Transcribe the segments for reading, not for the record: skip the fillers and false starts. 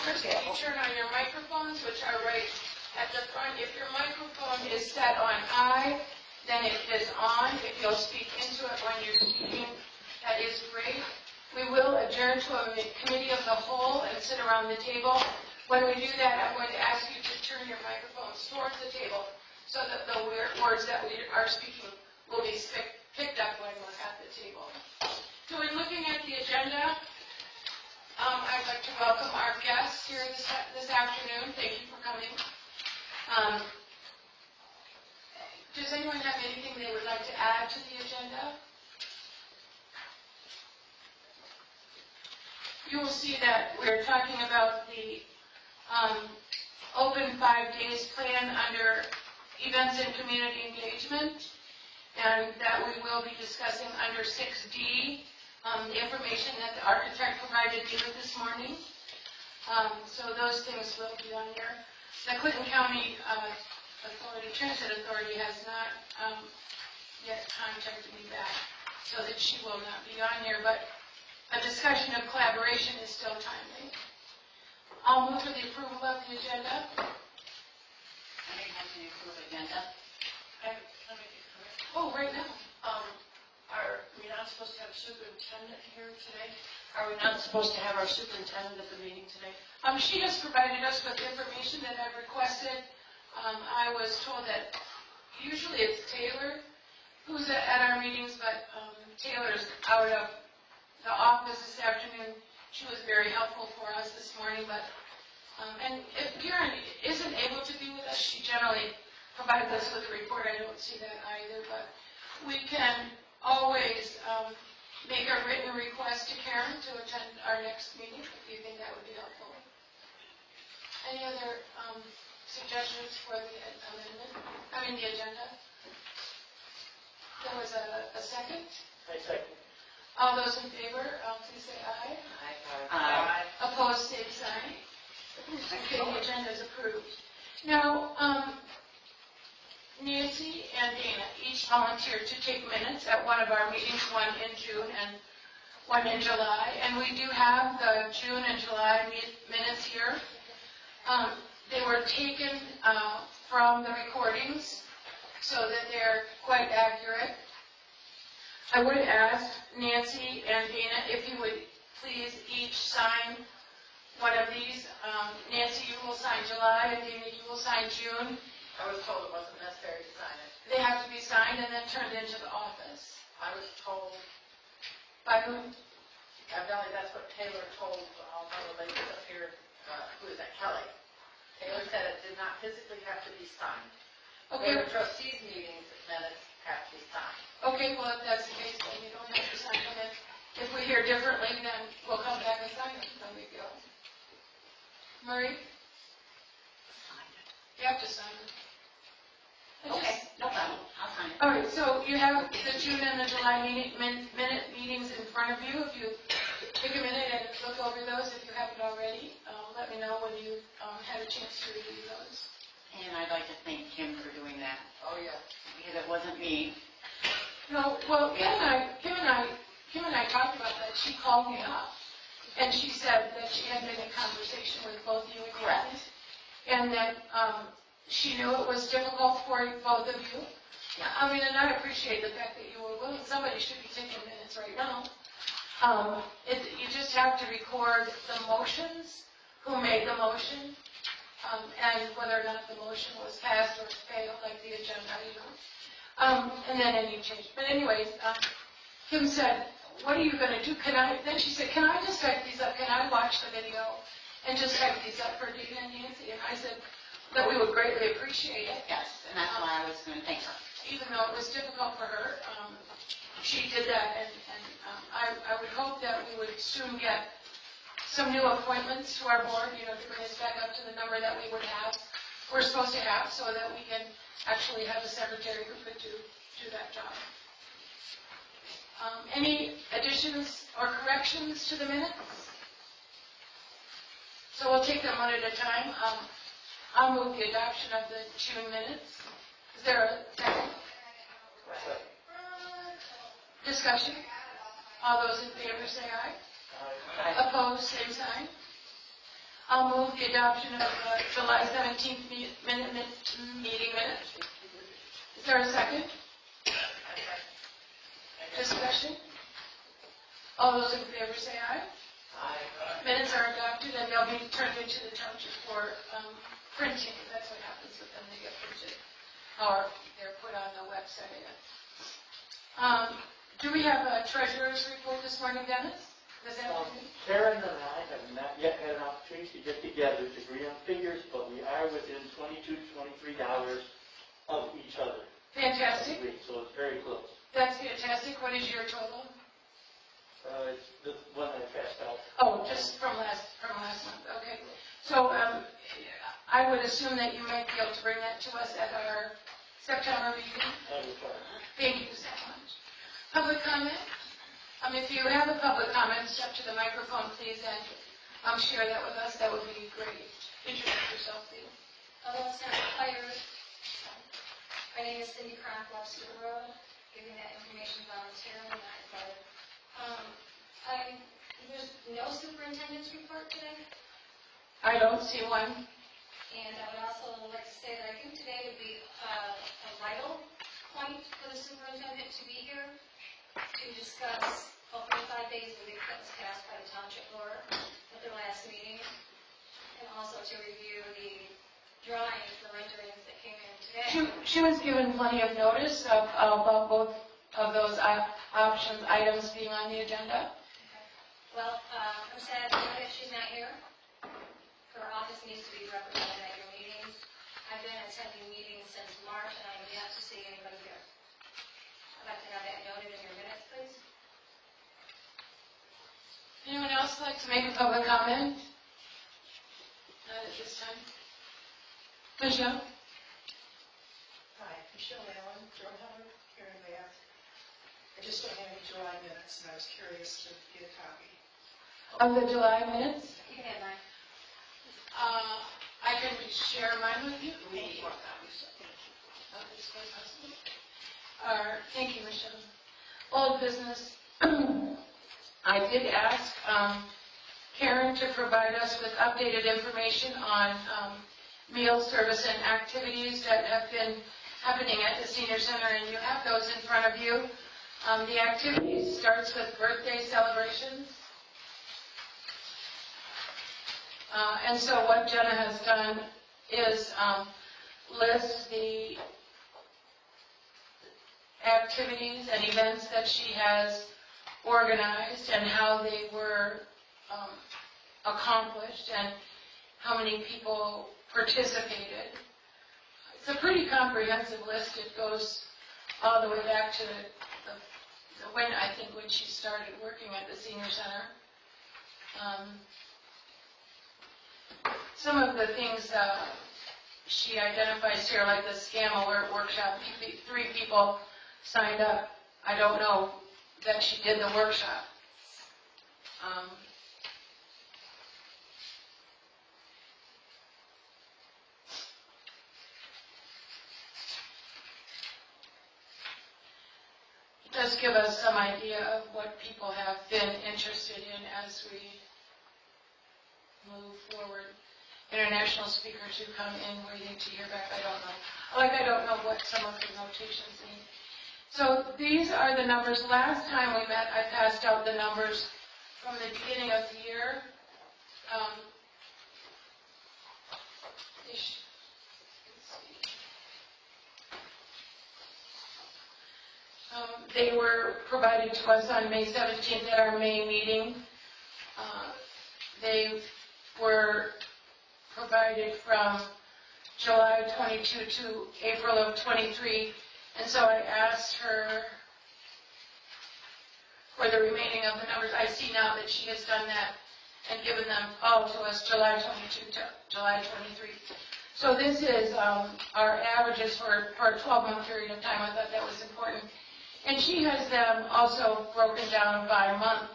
Commissioners, can you turn on your microphones, which are right at the front? If your microphone is set on high, then it is on. If you'll speak into it when you're speaking, that is great. We will adjourn to a committee of the whole and sit around the table. When we do that, I'm going to ask you to turn your microphones towards the table so that the words that we are speaking will be picked up when we're at the table. So in looking at the agenda, I'd like to welcome our guests here this afternoon. Thank you for coming. Does anyone have anything they would like to add to the agenda? You will see that we're talking about the Open 5 Days plan under Events and Community Engagement, and that we will be discussing under 6D, the information that the architect provided you with this morning. So those things will be on there. The Clinton County Transit Authority has not yet contacted me back, so that she will not be on here, but a discussion of collaboration is still timely. I'll move for the approval of the agenda. I make motion to approve agenda. Oh, right now. Are we not supposed to have a superintendent here today? Are we not supposed to have our superintendent at the meeting today? She has provided us with information that I've requested. I was told that usually it's Taylor who's at our meetings, but Taylor's out of the office this afternoon. She was very helpful for us this morning, but and if Karen isn't able to be with us, she generally provides us with a report. I don't see that either, but we can always make a written request to Karen to attend our next meeting if you think that would be helpful. Any other suggestions for the amendment? The agenda? There was a second? I second. All those in favor, please say aye. Aye. Opposed, same sign. Okay, the agenda is approved. Now, Nancy and Dana each volunteered to take minutes at one of our meetings, one in June and one in July. And we do have the June and July minutes here. They were taken from the recordings so that they're quite accurate. I would ask Nancy and Dana if you would please each sign one of these. Nancy, you will sign July, and Dana, you will sign June. I was told it wasn't necessary to sign it. They have to be signed and then turned into the office. I was told, By whom? evidently that's what Taylor told all the ladies up here, who is that, Kelly. Taylor said it did not physically have to be signed. Okay. The trustees meetings minutes have to be signed. Okay, well, if that's the case, then you don't have to sign them. If we hear differently, then we'll come back and sign them. No big deal. Marie? You have to sign them. Okay, no problem. I'll sign it. All right, so you have the June and the July minute meetings in front of you. If you take a minute and look over those, if you haven't already, let me know when you had a chance to review those. And I'd like to thank Kim for doing that, Oh, yeah. because it wasn't me. No, well, Kim and I talked about that. She called me up, and she said that she had been in conversation with both you and Correct. Nancy, and that she knew it was difficult for both of you. Yeah. And I appreciate the fact that you were willing. Somebody should be taking minutes right now. You just have to record the motions, who made the motion, and whether or not the motion was passed or failed, like the agenda, and then any change. But anyways, Kim said, what are you going to do? Then she said, can I just type these up? Can I watch the video and just type these up for Dana and Nancy? And I said that we would greatly appreciate it. Yes, and that's why I was going to thank her. Even though it was difficult for her, she did that, and I would hope that we would soon get some new appointments to our board, to bring us back up to the number that we're supposed to have, so that we can actually have a secretary who could do that job. Any additions or corrections to the minutes? So we'll take them one at a time. I'll move the adoption of the June minutes. Is there a second? Discussion? All those in favor say aye. Aye. Opposed, same sign. I'll move the adoption of the July 17th meeting minutes. Is there a second? Discussion? All those in favor say aye. Aye. Minutes are adopted and they'll be turned into the township for printing. That's what happens with them. They get printed or they're put on the website. Do we have a treasurer's report this morning, Dennis? Does that Karen and I have not yet had an opportunity to get together to agree on figures, but we are within $22 to $23 of each other. Fantastic. So it's very close. That's fantastic. What is your total? It's the one that I passed out. Oh, just from last month. Okay. So I would assume that you might be able to bring that to us at our September meeting. That is fine. Thank you so much. Public comment? If you have a public comment, step to the microphone, please, and share that with us. That would be great. Introduce yourself, please. Hello, Senator Claire. My name is Cindy Cronk, Webster Road, giving that information voluntarily, not invited. There's no superintendent's report today, I don't see one. and I would also like to say that I think today would be a vital point for the superintendent to be here to discuss open 5 days a week that was passed by the township board at their last meeting, and also to review the drawings, the renderings that came in today. She was given plenty of notice about both of those items being on the agenda. Well, I'm sad to know that she's not here. Her office needs to be represented at your meetings. I've been attending meetings since March, and I have yet to see anybody here. I'd like to have that noted in your minutes, please. Anyone else like to make a public comment? Not at this time. Michelle? Hi, Michelle Allen, Drumheller, here in Bath. I just don't have any July minutes, and I was curious to get a copy. Of the July minutes? You can have mine. I can share mine with you. Thank you. Thank you, Michelle. Old business. I did ask Karen to provide us with updated information on meal service and activities that have been happening at the senior center, and you have those in front of you. The activity starts with birthday celebrations. And so what Jenna has done is list the activities and events that she has organized and how they were accomplished and how many people participated. It's a pretty comprehensive list. It goes all the way back to when she started working at the senior center. Some of the things she identifies here, like the Scam Alert workshop, 3 people signed up. I don't know that she did the workshop. It does give us some idea of what people have been interested in as we move forward. International speakers who come in waiting to hear back, I don't know. I don't know what some of the notations mean. So these are the numbers. Last time we met, I passed out the numbers from the beginning of the year. They were provided to us on May 17th at our May meeting. They were provided from July 22 to April of 23. And so I asked her for the remaining of the numbers. I see now that she has done that and given them all to us July 22 to July 23. So this is our averages for a 12-month period of time. I thought that was important. And she has them also broken down by month.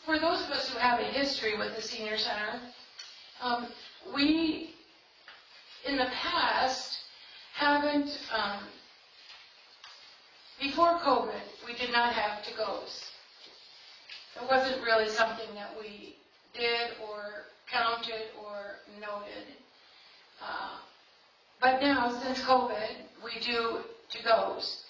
For those of us who have a history with the senior center, we, in the past, haven't, before COVID, we did not have to-goes. It wasn't really something that we did or counted or noted. But now, since COVID, we do to-goes.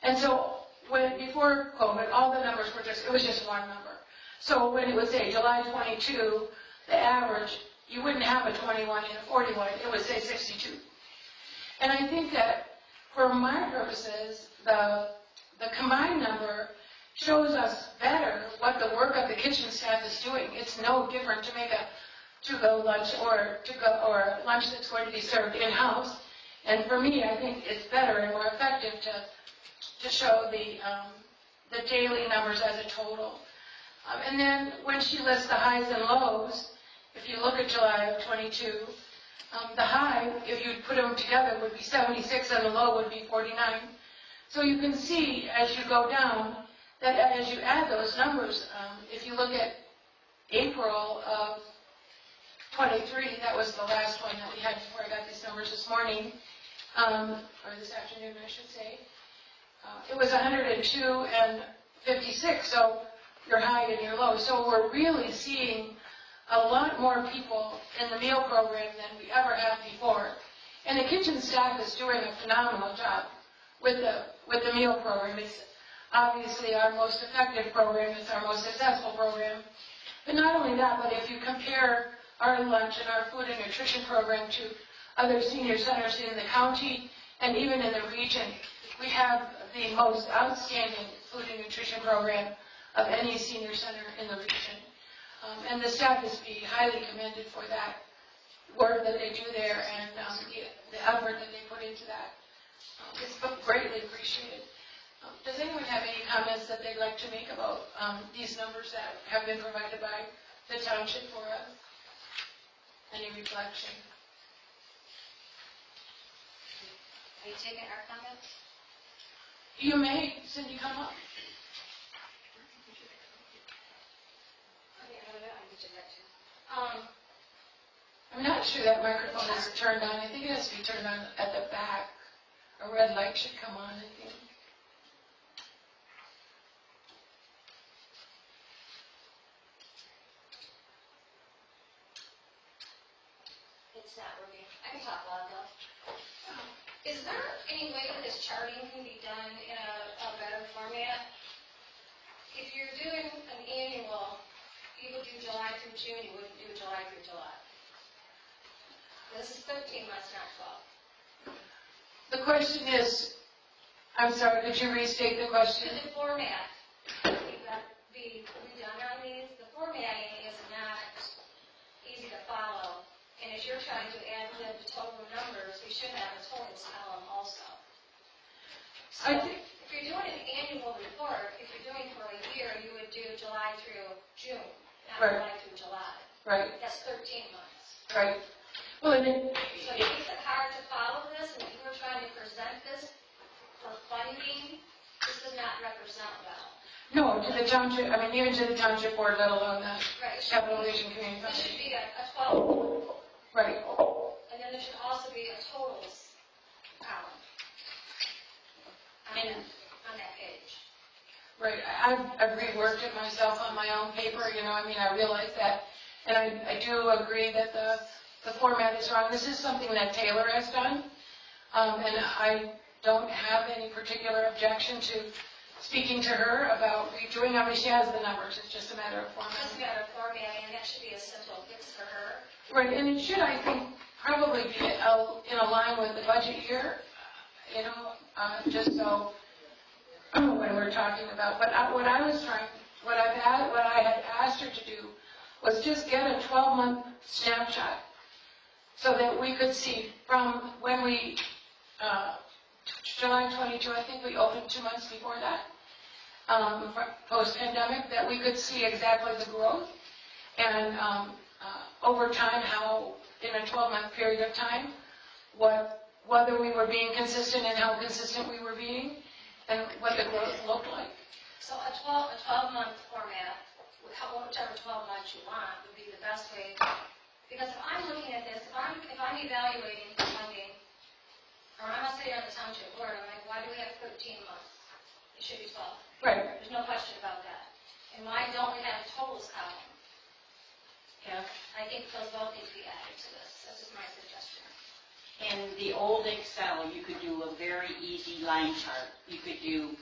And so, before COVID, all the numbers were it was just one number. So when it would say July 22, the average, you wouldn't have a 21 and a 41, it would say 62. And I think that for my purposes, the combined number shows us better what the work of the kitchen staff is doing. It's no different to make a to-go lunch or a lunch that's going to be served in-house. And for me, I think it's better and more effective to show the daily numbers as a total. And then when she lists the highs and lows, if you look at July of 22, the high, if you put them together, would be 76 and the low would be 49. So you can see as you go down that as you add those numbers, if you look at April of 23, that was the last one that we had before I got these numbers this morning, or this afternoon I should say, it was 102 and 56, so your high and your low. So we're really seeing a lot more people in the meal program than we ever have before. And the kitchen staff is doing a phenomenal job with the meal program. It's obviously our most effective program. It's our most successful program. But not only that, but if you compare our lunch and our food and nutrition program to other senior centers in the county and even in the region, we have the most outstanding food and nutrition program of any senior center in the region. And the staff is to be highly commended for that work that they do there and the effort that they put into that. It's greatly appreciated. Does anyone have any comments that they'd like to make about these numbers that have been provided by the township for us? Any reflection? Are you taking our comments? You may. Cindy, come up. I'm not sure that microphone is turned on. I think it has to be turned on at the back. A red light should come on, I think. It's not working. I can talk loud though. Is there any way that this charting can be done in a better format? If you're doing an annual, you would do July through June, you wouldn't do July through July. This is 13 months, not 12. The question is, I'm sorry, could you restate the question? The format, that be redone on these, the formatting is not easy to follow. And if you're trying to add in the total numbers, we should have a totals column also. So if you're doing an annual report, if you're doing for a year, you would do July through June, not Right. July through July. Right, That's 13 months. right. Well, and So it makes it hard to follow this, and if you were trying to present this for funding, this does not represent well. no, to the township, I mean, even to the township board, let alone the Right. Capital Region Community This should Foundation. be a 12, Right. and then there should also be a totals column on that page. Right, I've reworked it myself on my own paper, I realize that. And I do agree that the format is wrong. This is something that Taylor has done, and I don't have any particular objection to speaking to her about redoing. I mean, she has the numbers, it's just a matter of It format. doesn't matter formatting, and that should be a simple fix for her. Right, and it should, I think, probably be in line with the budget year, just so when we're talking about. But what I had asked her to do was just get a 12-month snapshot so that we could see from when we, July 22, I think we opened 2 months before that, post-pandemic, that we could see exactly the growth and over time how, in a 12-month period of time, whether we were being consistent and how consistent we were being and what the growth looked like. So a 12-month format, whichever 12 months you want, would be the best way. Because if I'm looking at this, if I'm evaluating funding, or I'm gonna say on the township board, I'm like, why do we have 13 months? It should be 12. Right. There's no question about that. And why don't we have a totals column? Yes. I think those both need to be added to this. That's just my suggestion. In the old Excel, you could do a very easy line chart. You could do,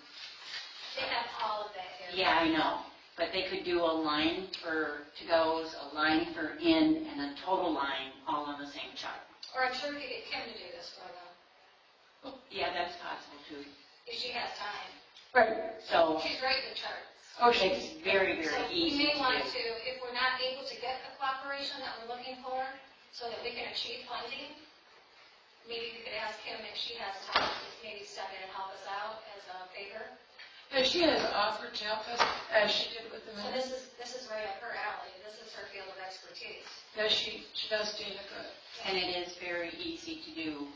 They have all of that here. yeah, I know, but they could do a line for to-goes, a line for in, and a total line all on the same chart. Or I'm sure we could get Kim to do this for them, Yeah, that's possible too. if she has time. Right. So She's great with charts. Oh, it's very, So very we easy may to want do. to, if we're not able to get the cooperation that we're looking for, so that we can achieve funding, maybe we could ask Kim if she has time to maybe step in and help us out as a favor. And she has offered to help us, as she did with the So minutes. this is right up her alley. This is her field of expertise. Yeah, she does data good. And it is very easy to do.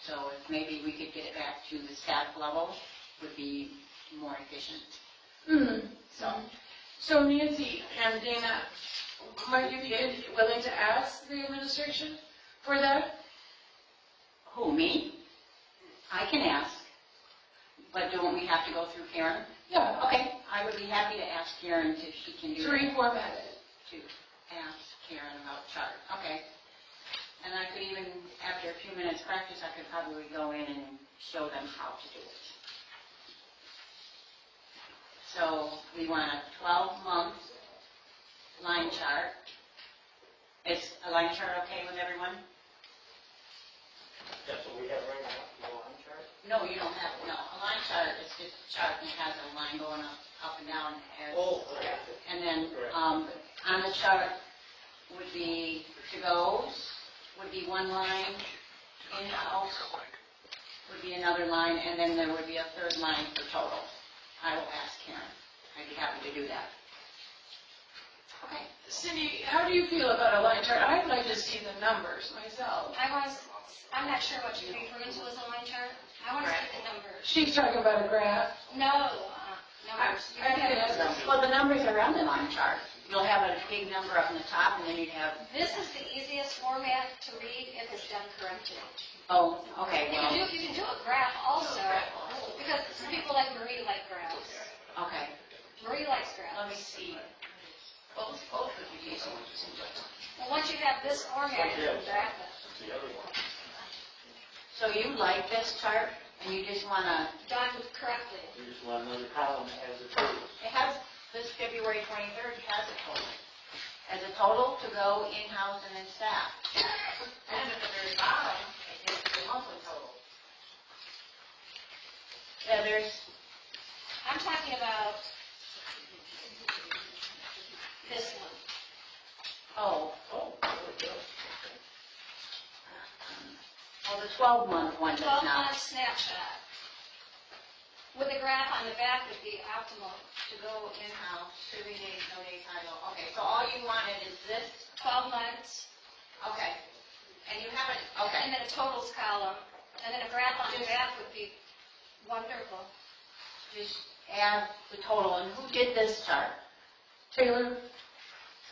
So if maybe we could get it back to the staff level, would be more efficient. So Nancy and Dana, might you be willing to ask the administration for that? Who, me? I can ask, but don't we have to go through Karen? Yeah, Okay, I would be happy to ask Karen if she can do to that. reformat it. To ask Karen about chart. Okay. And I could even, after a few minutes practice, I could probably go in and show them how to do it. So we want a 12-month line chart. Is a line chart okay with everyone? That's what we have right now, the line chart. No, you don't have, no. A line chart is just a chart and it has a line going up and down. Okay. And then Correct. on the chart would be to-goes, would be one line, in-house would be another line, and then there would be a third line for total. I will ask Karen. I'd be happy to do that. Okay. Cindy, how do you feel about a line chart? I'd like to see the numbers myself. I'm not sure what you're referring to as a line chart. I want to see the numbers. She's talking about a graph. No, numbers. I think it is. Well, the numbers are on the line chart. You'll have a big number up in the top, and then you'd have, This is the easiest format to read if it's done correctly. oh, okay, You well, can do a graph also, because some people like Marie like graphs. okay. Marie likes Let me graphs. see. Both would be easy. Well, once you have this format, you can graph it. That's the other one. So you like this chart, and you just want to, Done correctly. We just want another column that has the totals. it has, this February 23rd has a total. As a total to go in-house and then staff. And at the very bottom, it is the monthly total. Yeah, there's, I'm talking about this one. oh, Oh, there we go. well, the 12-month one does 12-month not. snapshot. With the graph on the back would be optimal. To go in-house, 30 days, no days, idle. Okay, so all you wanted is this? 12 months, Okay. And you haven't, and okay. then a totals column, and then a graph on the back would be wonderful. Just add the total, and who did this chart? Taylor?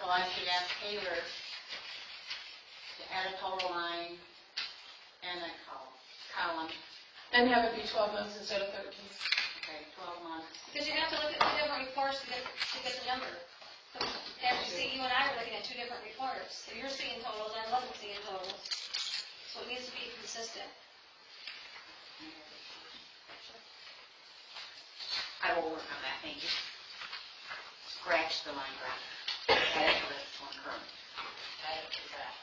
So I should ask Taylor to add a total line and a column. And have it be 12 months instead of 13. Okay, 12 months. Because you have to look at two different reports to get the number. As you see, you and I are looking at two different reports. So you're seeing totals, I wasn't seeing totals. So it needs to be consistent. I will work on that, thank you. Scratch the line graph. Add it to this one current. Add it to that.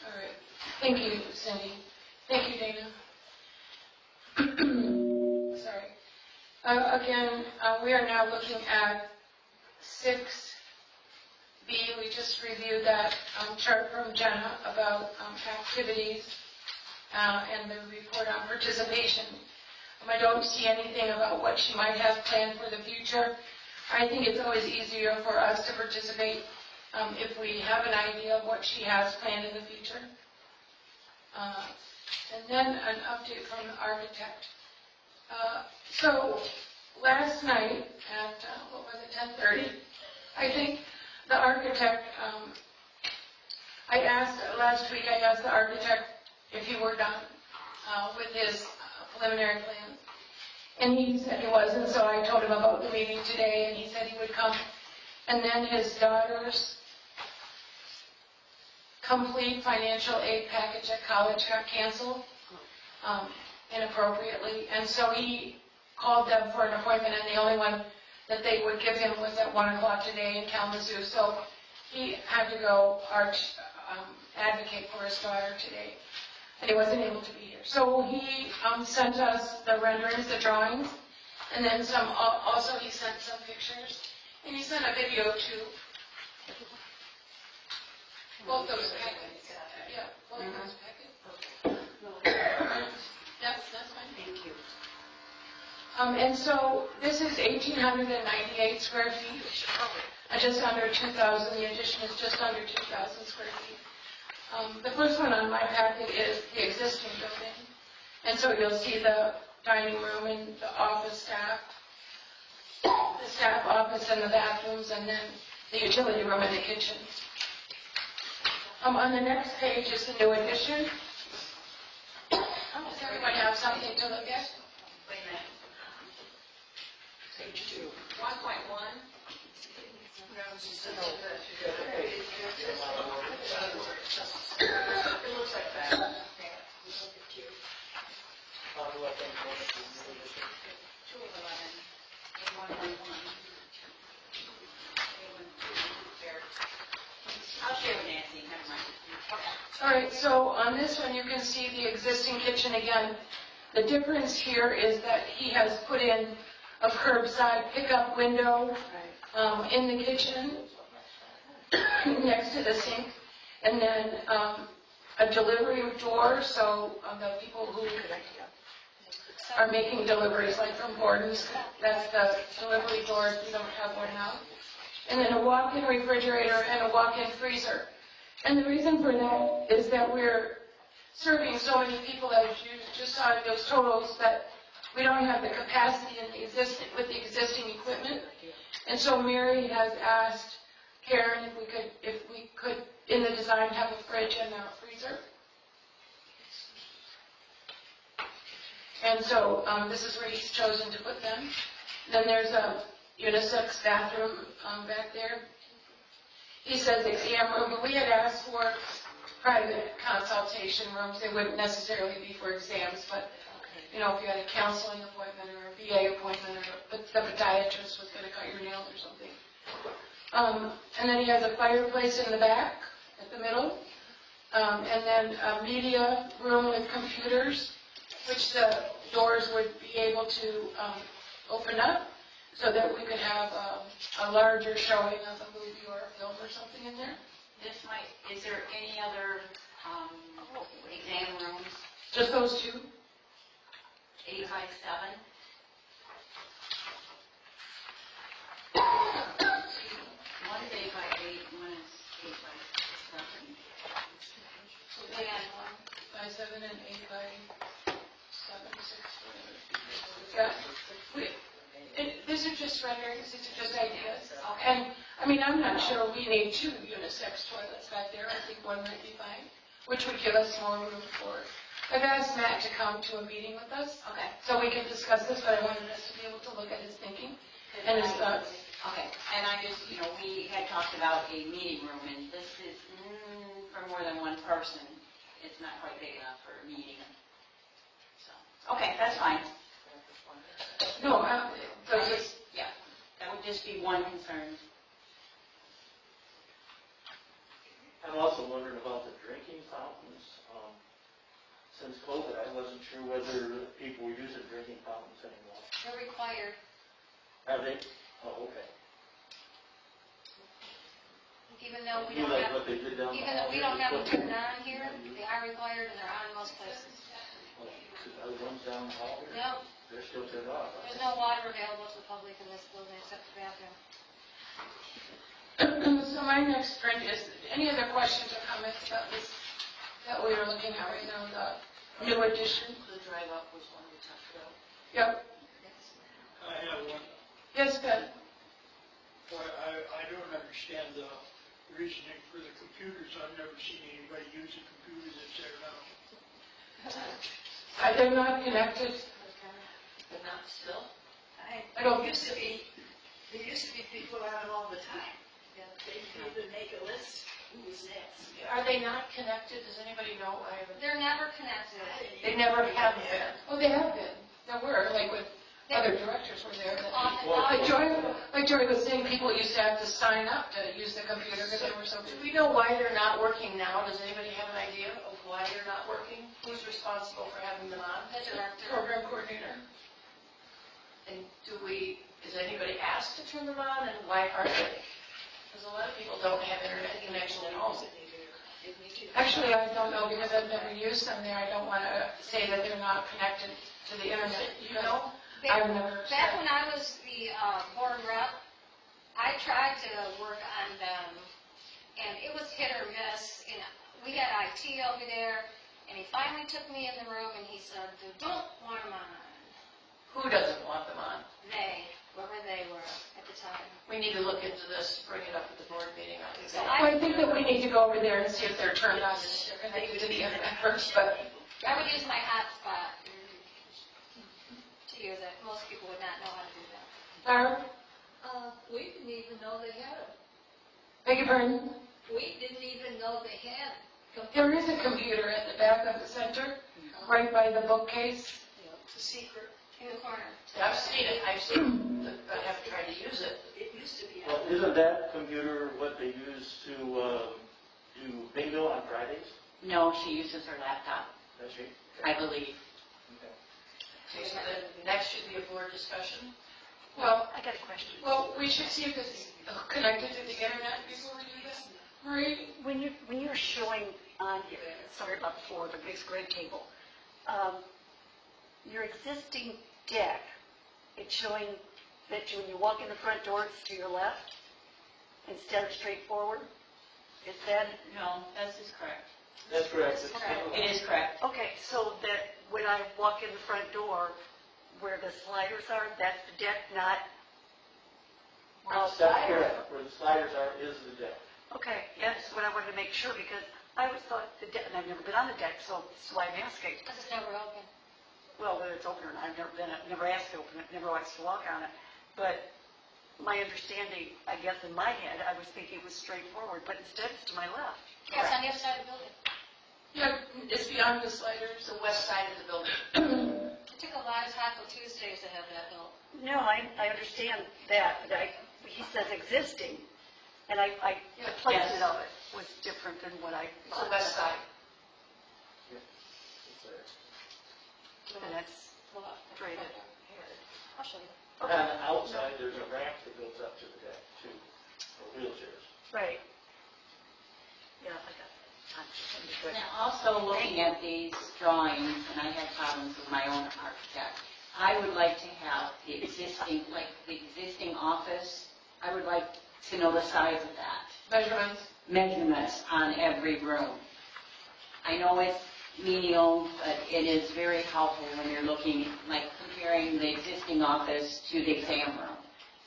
All right. Thank you, Cindy. Thank you, Dana. Sorry. Again, we are now looking at 6B. We just reviewed that chart from Jenna about activities and the report on participation. I don't see anything about what she might have planned for the future. I think it's always easier for us to participate if we have an idea of what she has planned in the future. And then an update from the architect. So last night at, what was it, 10:30, I think the architect, last week I asked the architect if he were done with his preliminary plans. And he said he wasn't, so I told him about the meeting today, and he said he would come. And then his daughter's complete financial aid package at college got canceled inappropriately. And so he called them for an appointment, and the only one that they would give him was at 1 o'clock today in Kalamazoo. So he had to go advocate for his daughter today, and he wasn't able to be here. So he sent us the renderings, the drawings, and then some. Also, he sent some pictures, and he sent a video too. Both those packets. Yeah, both those packets. Yep, that's fine. Thank you. And so this is 1,898 square feet, just under 2,000. The addition is just under 2,000 square feet. The first one on my packet is the existing building. And so you'll see the dining room and the office staff, the staff office and the bathrooms, and then the utility room and the kitchen. On the next page is the new addition. Does everyone have something to look at? Wait a minute. Page 2. 1.1? It looks like that. I'll share with Nancy, never mind. All right, so on this one, you can see the existing kitchen again. The difference here is that he has put in a curbside pickup window in the kitchen next to the sink, and then a delivery door, so the people who are making deliveries, like from Gordon's, that's the delivery door, we don't have one now. And then a walk-in refrigerator and a walk-in freezer. And the reason for that is that we're serving so many people, as you just saw in those totals, that we don't have the capacity with the existing equipment. And so Mary has asked Karen if we could, in the design, have a fridge and a freezer. And so this is where he's chosen to put them. Then there's a unisex bathroom back there. He says exam room, but we had asked for private consultation rooms. They wouldn't necessarily be for exams, but you know, if you had a counseling appointment or a VA appointment, or the podiatrist was going to cut your nails or something. And then he has a fireplace in the back, at the middle, and then a media room with computers, which the doors would be able to open up, so that we could have a larger showing of a movie or a film or something in there. Is there any other exam rooms? Just those two? 8 by 7? One is 8 by 8, one is 8 by 7. We had 1 by 7 and 8 by 7, 6, whatever. These are just renderings, these are just ideas. And, I mean, I'm not sure we need 2 unisex toilets back there. I think 1 might be fine, which would give us more room for it. I've asked Matt to come to a meeting with us, Okay. so we can discuss this, but I wanted us to be able to look at his thinking and his thoughts. Okay, and I just, we had talked about a meeting room, and this is for more than one person. It's not quite big enough for a meeting. So, okay, that's fine. No, those Yeah, that would just be one concern. I'm also wondering about the drinking fountains. Since COVID, I wasn't sure whether people were using drinking fountains anymore. They're required. Are they? Oh, okay. Even though we You don't like have, what they did down the even though we hall don't here? have them turned on here, they are required and they're on in most places. Are the ones down the hall here? No, They're still turned off. there's no water available to the public in this building except the bathroom. So my next print is, any other questions or comments about this that we are looking at right now, the new addition? The drive up was one we talked about. Yep. I have one. Yes, Ben? Well, I don't understand the reasoning for the computers. I've never seen anybody use a computer that's there now. They're not connected. but not still. I don't used to be. There used to be people on it all the time. And they could even make a list, who was next. Are they not connected? Does anybody know? I haven't. They're never connected. They never have been. Oh, they have been. There were, like with other directors were there. that- Like Joy was saying, people used to have to sign up to use the computer because they were so. Do we know why they're not working now? Does anybody have an idea of why they're not working? Who's responsible for having them on? The director. Program coordinator. And is anybody asked to turn them on, and why aren't they? Because a lot of people don't have internet connection at home. Actually, I don't know because I've never used them there. I don't want to say that they're not connected to the internet. You know? I've never. Back when I was the board rep, I tried to work on them, and it was hit or miss. And we had IT over there, and he finally took me in the room, and he said, "They don't want them on." Who doesn't want them on? They, whoever they were at the time. We need to look into this, bring it up at the board meeting. So Well, I think that we need to go over there and see if they're turned on and if they're connected to the internet first, but I would use my hotspot to use it. Most people would not know how to do that. Barb, We didn't even know they had it. beg your pardon? We didn't even know they had it. There is a computer at the back of the center, right by the bookcase. It's a secret. In the corner. I've seen it, but I haven't tried to use it. It used to be. Well, isn't that computer what they use to do bingo on Fridays? No, she uses her laptop, That's right. I believe. Okay, so then next should be a board discussion. Well, I got a question. well, we should see if it's connected to the internet before we do this. Marie? When you're showing on here, sorry about the floor, the big grid table, your existing deck, it's showing that when you walk in the front door, it's to your left instead of straight forward? Is that, No, this is correct. That's correct. It's Correct. It is correct. okay, so that when I walk in the front door, where the sliders are, that's the deck, not That's outside? correct. Where the sliders are is the deck. Okay, that's what I wanted to make sure, because I always thought the deck, and I've never been on the deck, so that's why I'm asking. Because it's never open. Well, whether it's open or not, I've never been, never asked to open it, never asked to walk on it. But my understanding, I guess in my head, I was thinking it was straightforward, but instead it's to my left. Yes, on the other side of the building. Yeah, it's beyond the sliders. The west side of the building. It took a lot of Taco Tuesdays to have that built. No, I understand that, but he says existing, and the placement of it was different than what I It's the thought. west side. It's there. And that's straight at. I'll show you. On the outside, there's a ramp that goes up to the deck too, for wheelchairs. Right. Yeah, I got that. Now, also looking at these drawings, and I had problems with my own architect, I would like to have the existing, like the existing office, I would like to know the size of that. Measurements. Measurements on every room. I know it's menial, but it is very helpful when you're looking, like comparing the existing office to the exam room.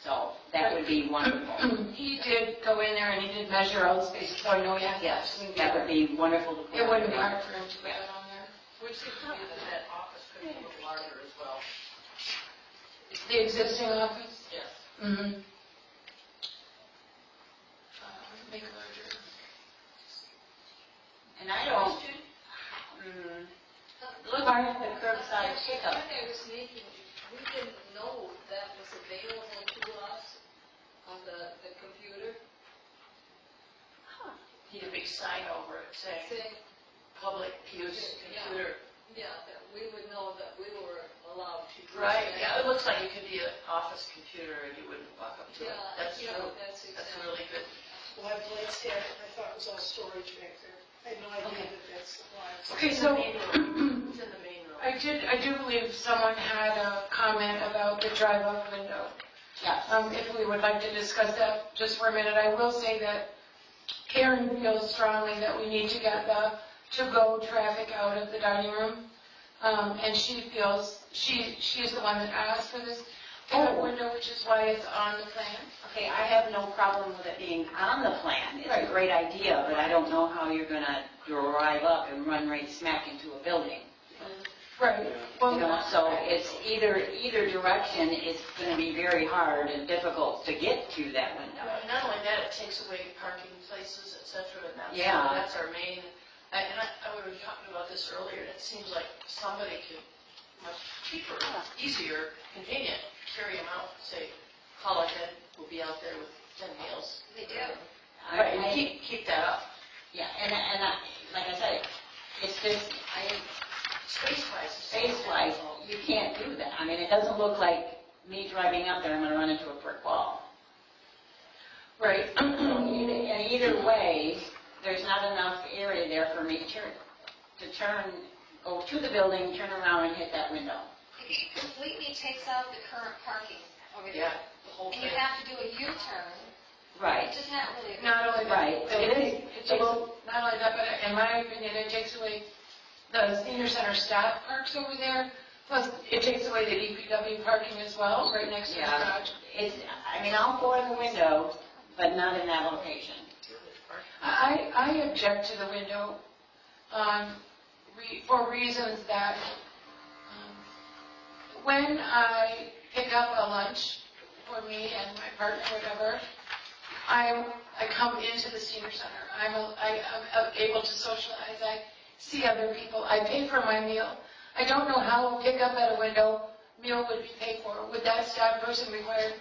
So that would be wonderful. He did go in there and he did measure all the spaces, so I know he has to Yes, absolutely that would be wonderful to put It on wouldn't be there. hard for him to put that on there. Which could be that office could be a little larger as well. The existing office? Yes. Mm-hmm. Make it larger. And I don't, look at the curbside pickup. When I was making, we didn't know that was available to us on the computer. Need a big sign over it saying Saying, public use computer. yeah, that we would know that we were allowed to use Right, that. yeah, it looks like it could be an office computer and you wouldn't walk up to it. Yeah, That's yeah, true. that's That's exactly. really good. Well, I glanced at it, I thought it was all storage back there. I had no idea that that's the wires. Okay, so It's in the main room. I do believe someone had a comment about the drive-up window. Yes. If we would like to discuss that just for a minute, I will say that Karen feels strongly that we need to get the to-go traffic out of the dining room. And she feels, she's the one that asked for this pickup window, which is why it's on the plan. Okay, I have no problem with it being on the plan. It's a great idea, but I don't know how you're going to drive up and run right smack into a building. Right. You Well, know, so it's either direction is gonna be very hard and difficult to get to that window. Not only that, it takes away parking places, et cetera, and Yeah. that's our main, and we were talking about this earlier, and it seems like somebody could, much cheaper, easier, convenient, carry them out, say, call ahead, we'll be out there with 10 meals. They do. Right, and keep that up. Yeah, and like I said, it's just, space-wise, you can't do that. I mean, it doesn't look like me driving up there, I'm gonna run into a brick wall. right. And either way, there's not enough area there for me to turn, go to the building, turn around and hit that window. It completely takes out the current parking over Yeah, there. the whole And thing. you have to do a U-turn, Right. which is not really a good. Not only that, Right. it takes, not only that, but in my opinion, it takes away the senior center staff parks over there. Plus, it takes away the DPW parking as well, right next to the Yeah. garage. It's, I mean, I'll go in the window, but not in that location. I object to the window, for reasons that, when I pick up a lunch for me and my partner, whatever, I come into the senior center. I'm able to socialize. I see other people. I pay for my meal. I don't know how a pickup at a window meal would be paid for. Would that staff person required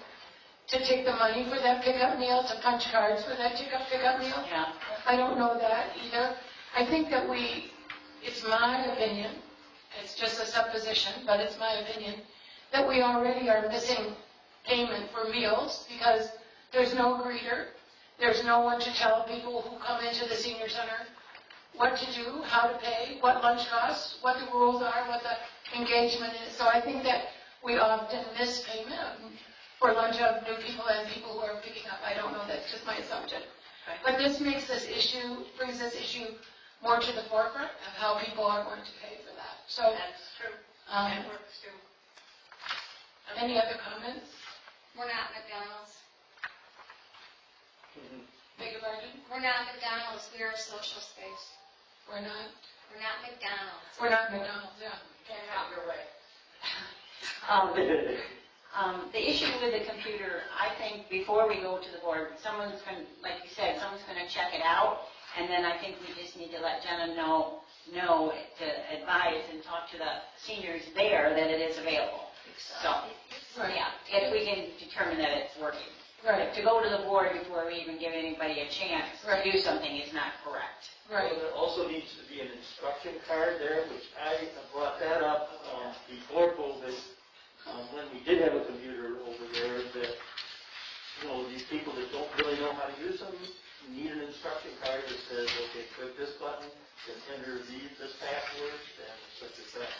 to take the money for that pickup meal, to punch cards for that pickup meal? Yeah. I don't know that either. I think that it's my opinion, it's just a supposition, but it's my opinion, that we already are missing payment for meals because there's no greeter, there's no one to tell people who come into the senior center what to do, how to pay, what lunch costs, what the rules are, what the engagement is. So I think that we often miss payment for lunch of new people and people who are picking up. I don't know, that's just my assumption. But this brings this issue more to the forefront of how people are going to pay for that. So, That's true. That works too. any other comments? We're not McDonald's. Beg your pardon? We're not McDonald's, we are a social space. We're not? We're not McDonald's. We're not McDonald's, yeah. Can't have your way. The issue with the computer, I think before we go to the board, someone's going, like you said, someone's going to check it out, and then I think we just need to let Jenna know to advise and talk to the seniors there that it is available. So, Right. yeah, if we can determine that it's working. Right, To go to the board before we even give anybody a chance to do something is not correct. right. Well, there also needs to be an instruction card there, which I brought that up before COVID, when we did have a computer over there, that, these people that don't really know how to use them need an instruction card that says, okay, click this button, then enter this password, and such as that.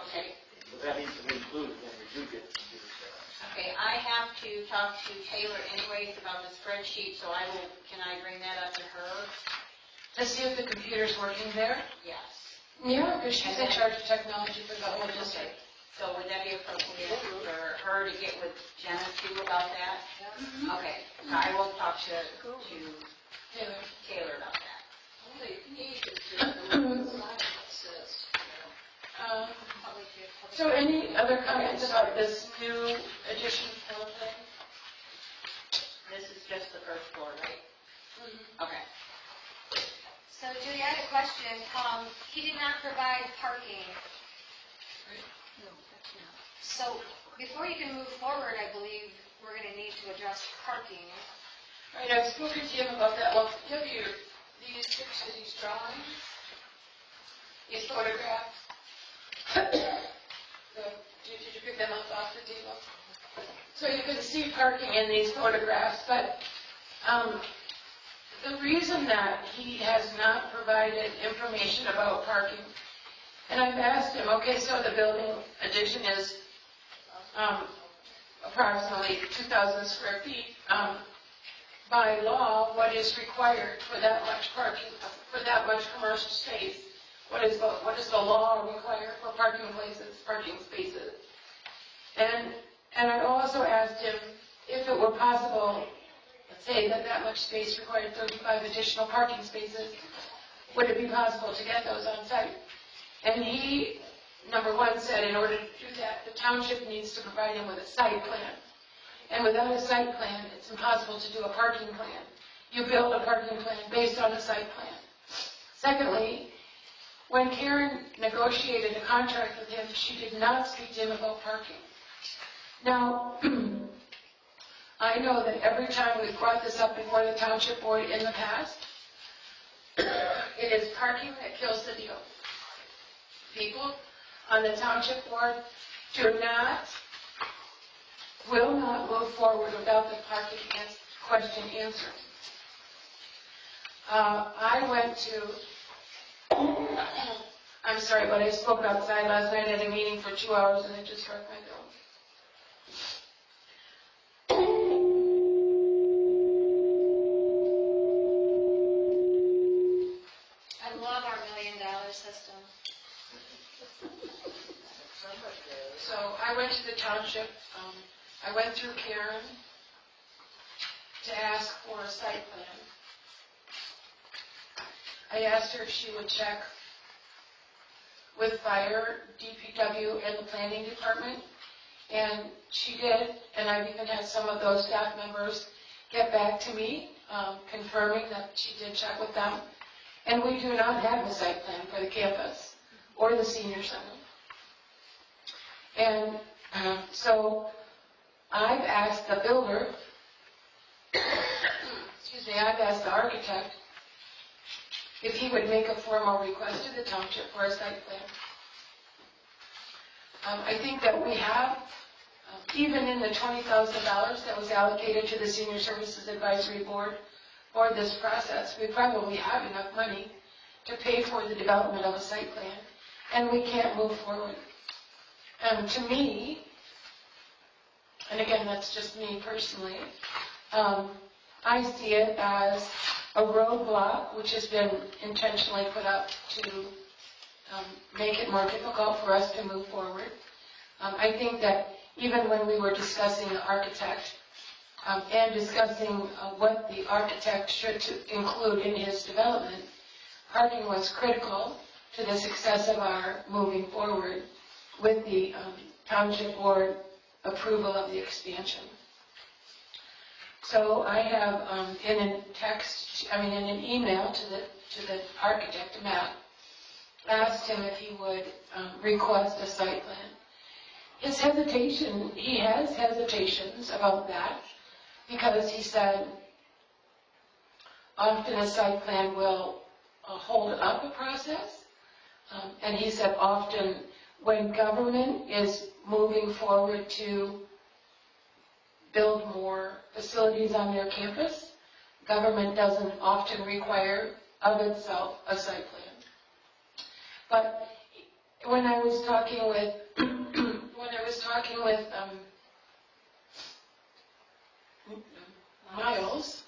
Okay. But that needs to be included when we do get the computer set up. Okay, I have to talk to Taylor anyways about the spreadsheet, so can I bring that up to her? To see if the computer's working there? Yes. Yeah, because she's in charge of technology for the whole district. So would that be appropriate for her to get with Jenna too about that? Okay, so I will talk to Taylor. Taylor about that. Only he can do the sign that says, So any other comments about this new addition floor plan? This is just the first floor, right? Okay. So Judy, I had a question. He did not provide parking. So before you can move forward, I believe we're going to need to address parking. Right, I've spoken to him about that. Well, give you these pictures, these drawings, these photographs. Did you pick them up off the table? So you can see parking in these photographs, but the reason that he has not provided information about parking, and I've asked him, okay, so the building addition is approximately 2,000 square feet. By law, what is required for that much parking, for that much commercial space? What is the law require for parking places, parking spaces? And I also asked him if it were possible, let's say that much space required 35 additional parking spaces, would it be possible to get those on site? And he number one said in order to do that, the township needs to provide him with a site plan. And without a site plan, it's impossible to do a parking plan. You build a parking plan based on a site plan. Secondly, when Karen negotiated a contract with him, she did not speak to him about parking. Now, I know that every time we've brought this up before the township board in the past, it is parking that kills the deal. People on the township board will not move forward without the parking question answered. I went to, I'm sorry, but I spoke outside last night at a meeting for 2 hours and it just struck my bill. I love our $1 million system. So I went to the township, I went through Karen to ask for a site plan. I asked her if she would check with fire, DPW, and the planning department, and she did, and I've even had some of those staff members get back to me, confirming that she did check with them. And we do not have a site plan for the campus or the senior center. And so I've asked the builder, I've asked the architect if he would make a formal request to the township for a site plan. I think that we have, even in the $20,000 that was allocated to the Senior Services Advisory Board for this process, we probably have enough money to pay for the development of a site plan, and we can't move forward. To me, and again, that's just me personally, I see it as a roadblock which has been intentionally put up to make it more difficult for us to move forward. I think that even when we were discussing the architect and discussing what the architect should include in his development, parking was critical to the success of our moving forward with the township board approval of the expansion. So I have in an email to the architect, Matt, asked him if he would request a site plan. He has hesitations about that because he said often a site plan will hold up a process. And he said often when government is moving forward to build more facilities on their campus, government doesn't often require of itself a site plan. But when I was talking with Miles,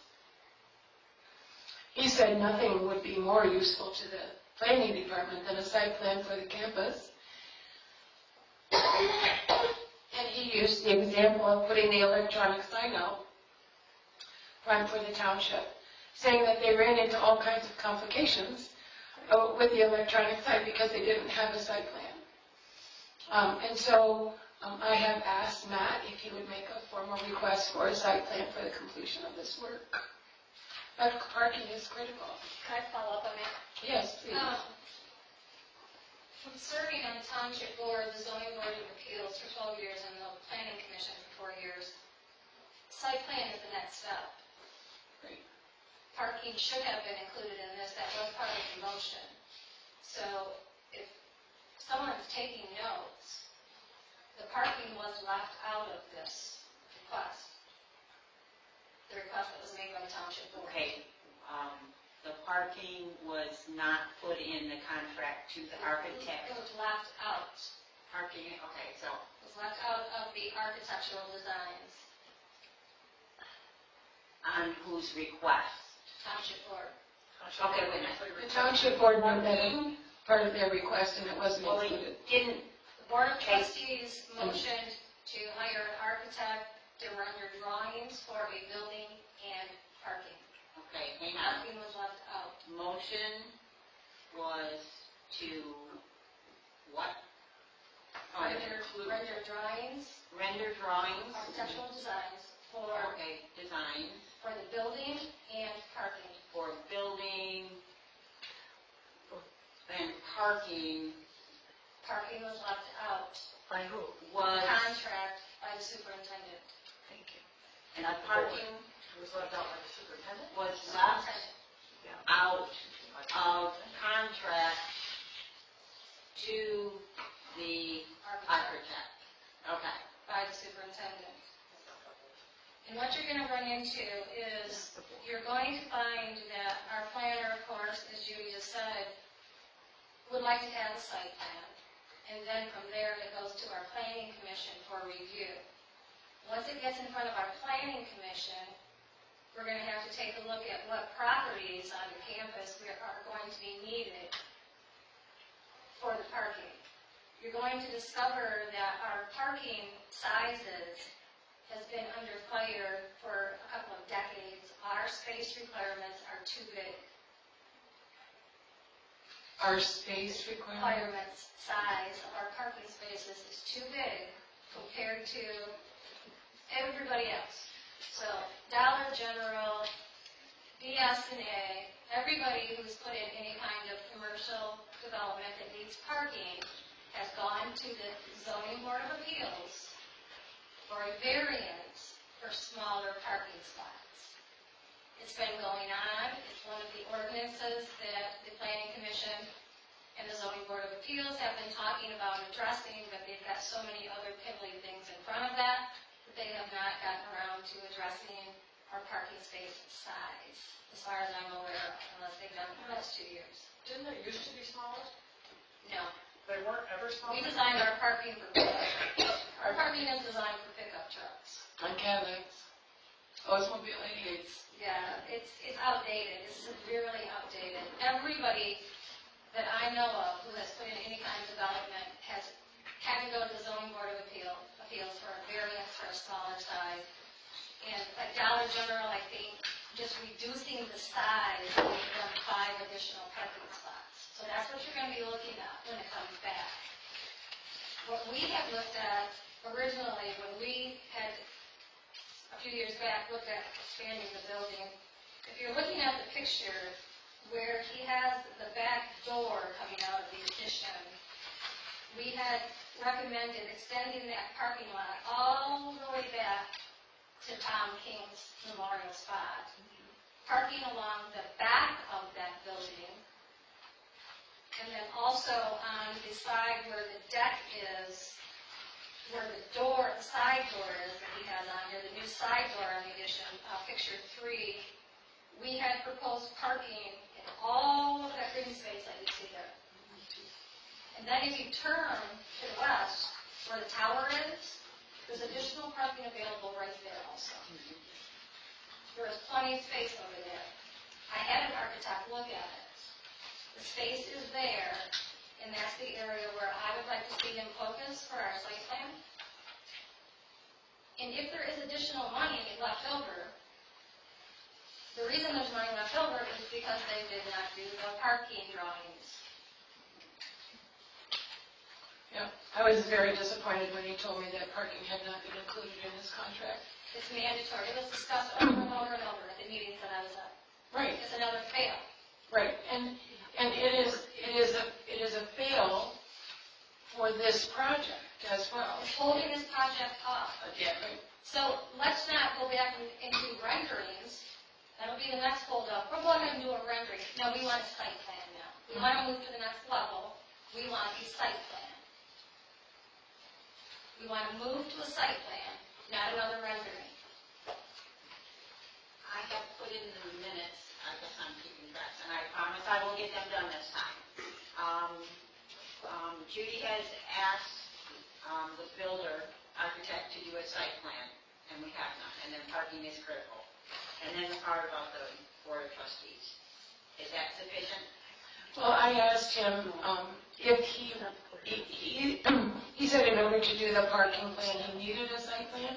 he said nothing would be more useful to the planning department than a site plan for the campus. And he used the example of putting the electronic sign out front for the township, saying that they ran into all kinds of complications with the electronic sign because they didn't have a site plan. And so I have asked Matt if he would make a formal request for a site plan for the completion of this work. But parking is critical. Can I follow up on that? Yes, please. From serving on the township board, the zoning board of appeals for 12 years, and the planning commission for 4 years, site plan is the next step. Great. Parking should have been included in this, that was part of the motion. So if someone's taking notes, the parking was left out of this request. The request that was made by the township board. Okay, the parking was not put in the contract to the architect. It was left out. Parking, okay, so. It was left out of the architectural designs. On whose request? Township board. Okay, wait a minute. The township board wanted that part of their request and it wasn't Well, included. it didn't, The board of trustees motioned to hire an architect to render drawings for a building and parking. okay, hang on. Parking was left out. Motion was to what? render drawings, render drawings, architectural designs for okay, designs the building and parking. for building and parking Parking was left out, By who? was, contract by the superintendent. Thank you. and parking It was left out by the superintendent? was left out of contract to the architect. Okay. By the superintendent. And what you're going to run into is, you're going to find that our planner, of course, as Judy just said, would like to have a site plan. And then from there, it goes to our planning commission for review. Once it gets in front of our planning commission, we're going to have to take a look at what properties on the campus are going to be needed for the parking. You're going to discover that our parking sizes has been under fire for a couple of decades. Our space requirements are too big. Our space requirements. Size of our parking spaces is too big compared to everybody else. So Dollar General, BS&A, everybody who's put in any kind of commercial development that needs parking has gone to the zoning board of appeals for a variance for smaller parking spots. It's been going on. It's one of the ordinances that the planning commission and the zoning board of appeals have been talking about addressing, but they've got so many other piddly things in front of that they have not gotten around to addressing our parking space size, as far as I'm aware of, unless they've done it in the last 2 years. Didn't it used to be smaller? No. They weren't ever smaller? We designed our parking for pickup. Our parking is designed for pickup trucks. On Cadillacs. Oldsmobile 88s. Yeah, it's outdated. It's severely outdated. Everybody that I know of who has put in any kind of development has had to go to the zoning board of appeals for a variance for a smaller size. And like Dollar General, I think, just reducing the size gave them 5 additional parking spots. So that's what you're going to be looking at when it comes back. What we had looked at originally, when we had, a few years back, looked at expanding the building, if you're looking at the picture where he has the back door coming out of the addition, we had recommended extending that parking lot all the way back to Tom King's memorial spot. Parking along the back of that building, and then also on the side where the deck is, where the door, the side door is that he has on here, the new side door on the addition, picture 3, we had proposed parking in all of that green space that you see there. And then if you turn to the west, where the tower is, there's additional parking available right there also. There is plenty of space over there. I had an architect look at it. The space is there, and that's the area where I would like to see him focus for our site plan. And if there is additional money left over, the reason there's money left over is because they did not do the parking drawings. Yeah, I was very disappointed when he told me that parking had not been included in his contract. It's mandatory. It was discussed over and over and over at the meetings that I was at. Right, It's another fail. right, and it is a fail for this project as well. It's holding this project up. Yeah, right. So let's not go back into renderings. That'll be the next holdup. We're going to do a rendering. No, we want a site plan now. We want to move to the next level. We want a site plan. We want to move to a site plan, not another rendering. I have put in the minutes, I guess I'm keeping track, and I promise I will get them done this time. Judy has asked the builder, architect, to do a site plan, and we have none, and then parking is critical. And then the part about the board of trustees. Is that sufficient? Well, I asked him if he said in order to do the parking plan, he needed a site plan.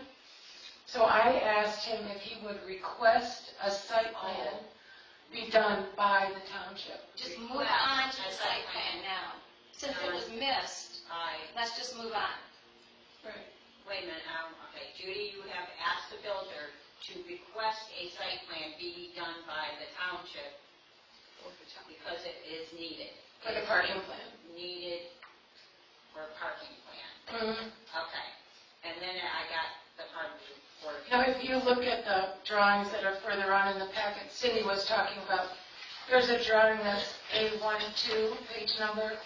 So I asked him if he would request a site plan be done by the township. Just move on to the site plan now. Since it was missed, let's just move on. wait a minute, okay, Judy, you have asked the builder to request a site plan be done by the township because it is needed. For the parking plan. Needed for a parking plan. Mhm. Okay, and then I got the parking for. Now, if you look at the drawings that are further on in the packet, Cindy was talking about, there's a drawing that's A12, page number,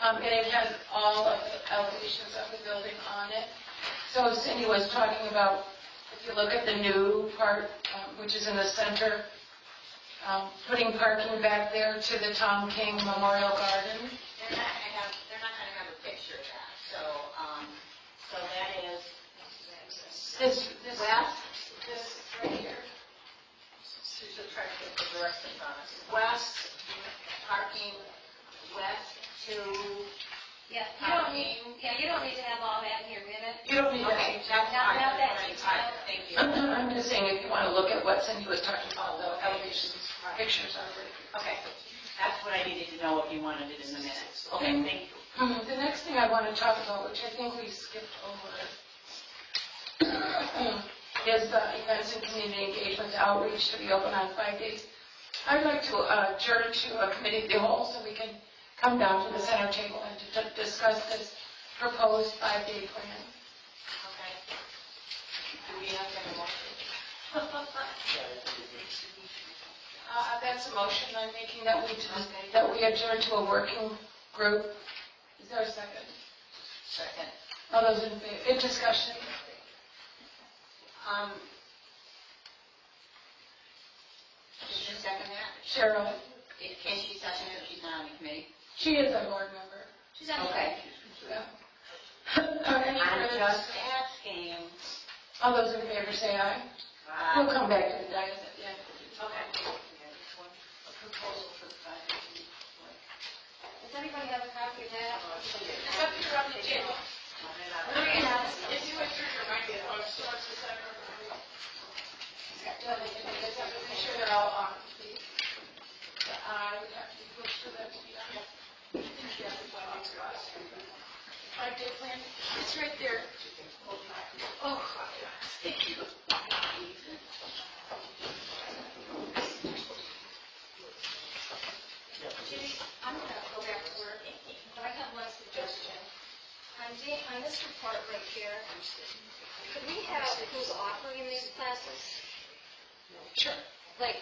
and it has all of the elevations of the building on it. So Cindy was talking about, if you look at the new part, which is in the center, putting parking back there to the Tom King Memorial Garden. They're not gonna have a picture of that, so that is This west, this right here. She's trying to get the directions on it. west, parking west to, Yeah, you don't need to have all that in your minute. You don't need okay, that. that's fine. Not that All right, detailed. thank you. I'm just saying, if you want to look at what Cindy was talking about, the elevations, pictures are really good. Okay, that's what I needed to know if you wanted it in the minutes. Okay, thank you. The next thing I want to talk about, which I think we skipped over, is the events and community engagement outreach to be open on 5 days. I'd like to adjourn to a committee of the whole so we can come down to the center table and to discuss this proposed 5-day plan. Okay. Do we have to have a motion? That's a motion I'm making that we adjourn to a working group. Is there a second? Second. All those in favor? In discussion? Did you second that? Cheryl? Can she second it if she's not on the committee? She is a board member. She's on the Okay. Yeah. Any I'm further just discussion? asking. All those in favor say aye. We'll come back to the dais at the end. Okay. Does anybody have a copy of that? It's up here on the table. If you would turn your mic on, so it's the center. Make sure they're all on. The I would have to be pushed for them to be on. I did plan, it's right there. Oh, thank you. Judy, I'm gonna go back to work, but I have one suggestion. On this report right here, could we have who's offering these classes? Sure. Like,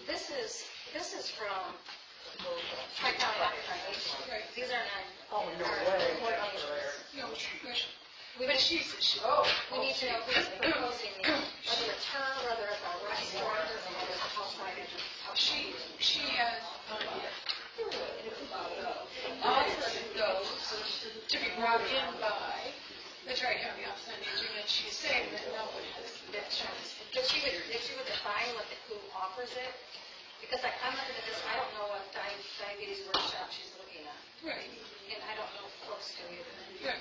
this is from Tri-County Opportunities. Right. These are not. Oh, no way. No, We but need, we need to know who's proposing these, whether it's her, whether it's our restaurant, or whether it's outside. she offered those to be brought in by the Tri-County Office on Aging, and she's saying that no one has been chosen. If she would define who offers it, because I'm looking at this, I don't know what diabetes workshop she's looking at, Right. and I don't know close to either. Right.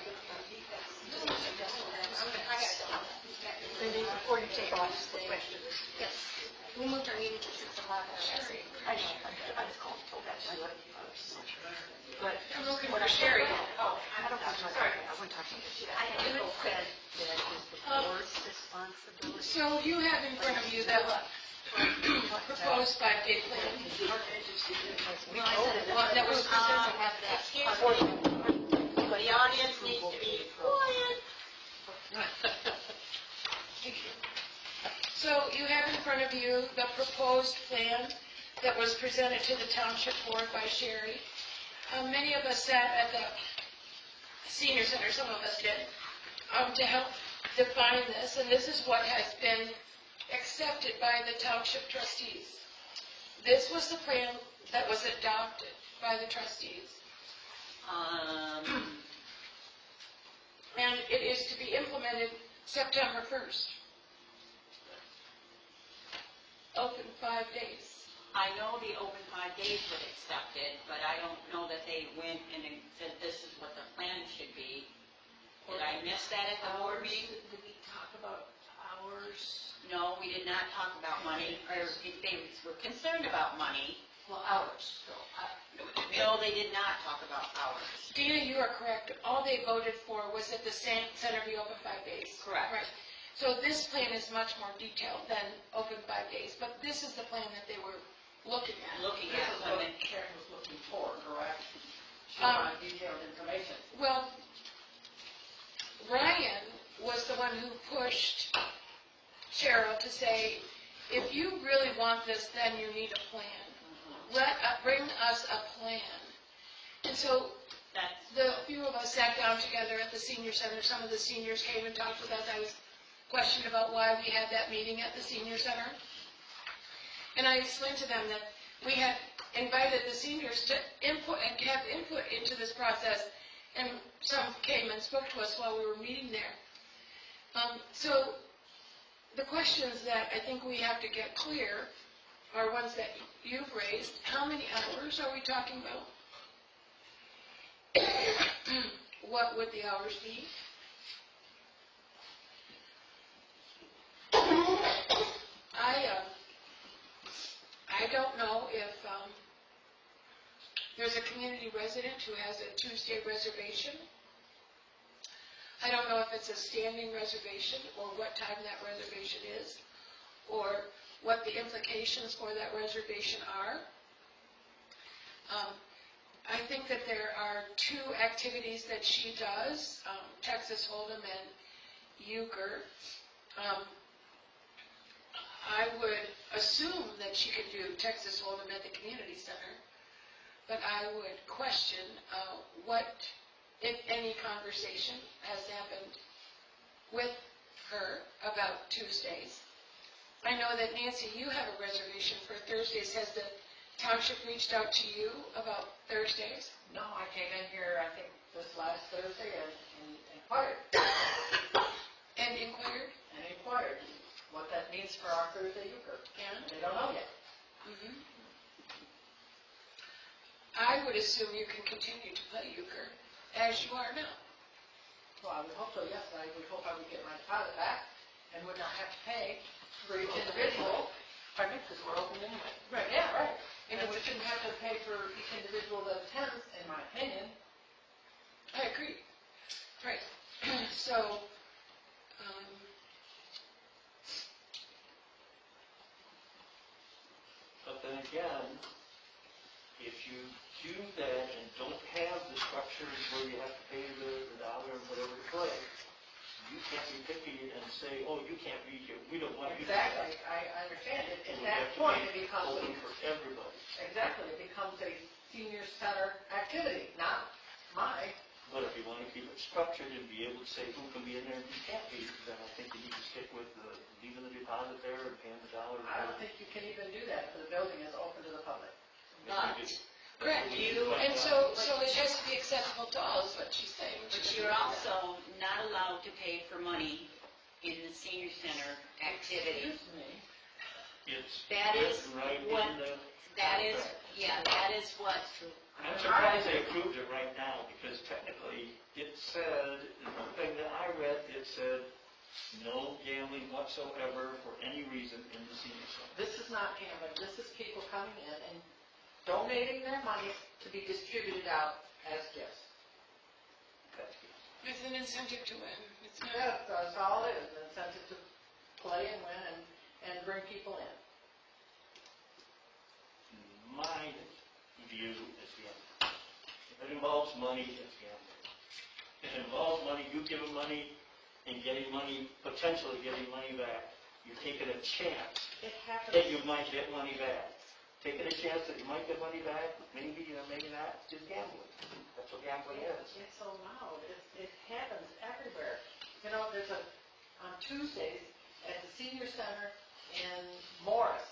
Cindy, before you take off, just a question. Yes, we moved our meeting to 6 o'clock. I just called and told that. But I'm looking for Sherry. I don't want to talk, I want to talk to you. I have said that is the board's responsibility. So you have in front of you that proposed 5-day plan. That was presented. The audience needs to be quiet. So you have in front of you the proposed plan that was presented to the township board by Sherry. Many of us sat at the senior center, some of us did, to help define this, and this is what has been accepted by the township trustees. This was the plan that was adopted by the trustees. And it is to be implemented September 1st. Open 5 days. I know the open 5 days was accepted, but I don't know that they went and said this is what the plan should be. Did I miss that at the board meeting? Did we talk about hours? No, we did not talk about money, or if they were concerned about money. Well, hours, so. No, No, they did not talk about hours. Dina, you are correct. All they voted for was that the center be open 5 days. Correct. Right. So this plan is much more detailed than open 5 days, but this is the plan that they were looking at. Looking This at is when what they, Karen was looking for, correct? She Um, wanted detailed information. Well, Ryan was the one who pushed Cheryl to say, if you really want this, then you need a plan. Bring us a plan. And so that's, the few of us sat down together at the senior center. Some of the seniors came and talked with us. I was questioned about why we had that meeting at the senior center. And I explained to them that we had invited the seniors to input and have input into this process, and some came and spoke to us while we were meeting there. So the questions that I think we have to get clear are ones that you've raised. How many hours are we talking about? What would the hours be? I don't know if there's a community resident who has a Tuesday reservation. I don't know if it's a standing reservation or what time that reservation is, or what the implications for that reservation are. I think that there are 2 activities that she does, Texas Hold'em and euchre. I would assume that she could do Texas Hold'em at the community center, but I would question what, if any, conversation has happened with her about Tuesdays. I know that, Nancy, you have a reservation for Thursdays. Has the township reached out to you about Thursdays? No, I came in here, I think, this last Thursday and inquired. And inquired? And inquired what that means for our Thursday euchre. And? They don't know yet. I would assume you can continue to play euchre as you are now. Well, I would hope so, yes. I would hope I would get my deposit back and would not have to pay for each individual. Pardon me, because we're open anyway. Right, yeah, right. And we shouldn't have to pay for each individual that attends, in my opinion. I agree. Right. So, But then again, if you do that and don't have the structures where you have to pay the dollar and whatever to play, you can't be picky and say, oh, you can't be here, we don't want you to. Exactly, I understand it. At We that have to point, be it becomes, open for everybody. exactly, it becomes a senior center activity, not my. But if you want to keep it structured and be able to say who can be in there and who can't be, then I think you need to stick with leaving the deposit there and paying the dollar. I don't think you can even do that if the building is open to the public. but, correct. you, And so it has to be acceptable to all, is what she's saying. but you're also not allowed to pay for money in the senior center activity. Excuse me. It's That is right what- in the. That is, yeah, that is what, I'm surprised they approved it right now, because technically, it said, the thing that I read, it said, no gambling whatsoever for any reason in the senior center. This is not gambling, this is people coming in and donating their money to be distributed out as gifts. It's an incentive to win. It's not. Yeah, that's all it is, an incentive to play and win and bring people in. My view is gambling. If it involves money, it's gambling. If it involves money, you give them money and getting money, potentially getting money back. You're taking a chance It happens. that you might get money back. Taking a chance that you might get money back, maybe or maybe not, is gambling. That's what gambling is. It's so loud, it happens everywhere. You know, on Tuesdays at the senior center in Morris,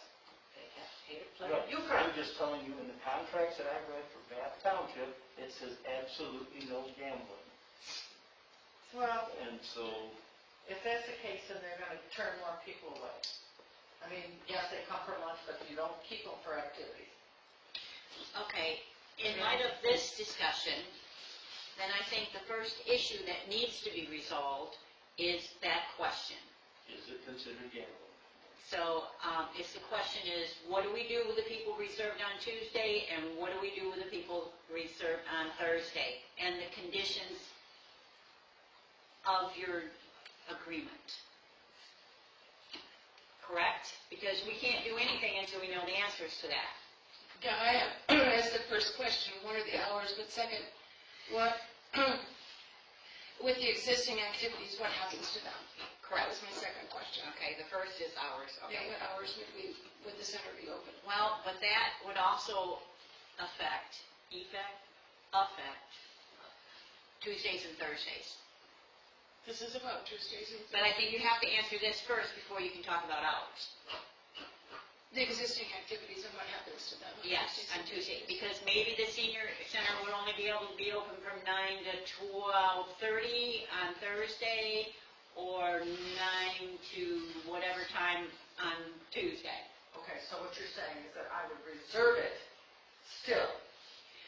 they have to pay to play Well, euchre. I'm just telling you, in the contracts that I've read for Bath Township, it says absolutely no gambling. Well, And so, if that's the case, then they're gonna turn more people away. I mean, yes, they come for lunch, but you don't keep them for activities. okay, in light of this discussion, then I think the first issue that needs to be resolved is that question. is it considered gambling? So, if the question is, what do we do with the people reserved on Tuesday, and what do we do with the people reserved on Thursday? And the conditions of your agreement. Correct? Because we can't do anything until we know the answers to that. Yeah, I asked the first question, what are the hours, but second, what, with the existing activities, what happens to them? That was my second question. Okay, the first is hours, Yeah, what hours would the center be open? Well, but that would also affect Tuesdays and Thursdays. This is about Tuesdays and But I think you have to answer this first before you can talk about hours. the existing activities and what happens to them. Yes, on Tuesday, because maybe the senior center would only be able to be open from 9 to 12:30 on Thursday, or 9 to whatever time on Tuesday. Okay, so what you're saying is that I would reserve it still.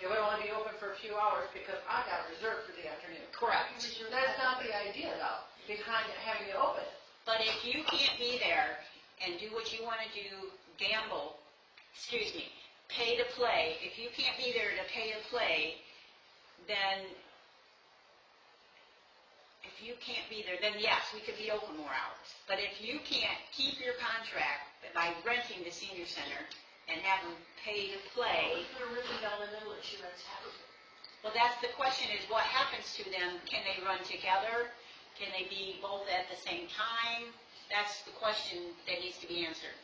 It would only be open for a few hours because I got reserved for the afternoon. Correct. That's not the idea though, behind having it open. But if you can't be there and do what you want to do, pay to play, if you can't be there to pay to play, then yes, we could be open more hours. But if you can't keep your contract by renting the senior center and have them pay to play, Put a ribbon down the middle and she rents half of it. well, that's the question, is what happens to them? Can they run together? Can they be both at the same time? That's the question that needs to be answered.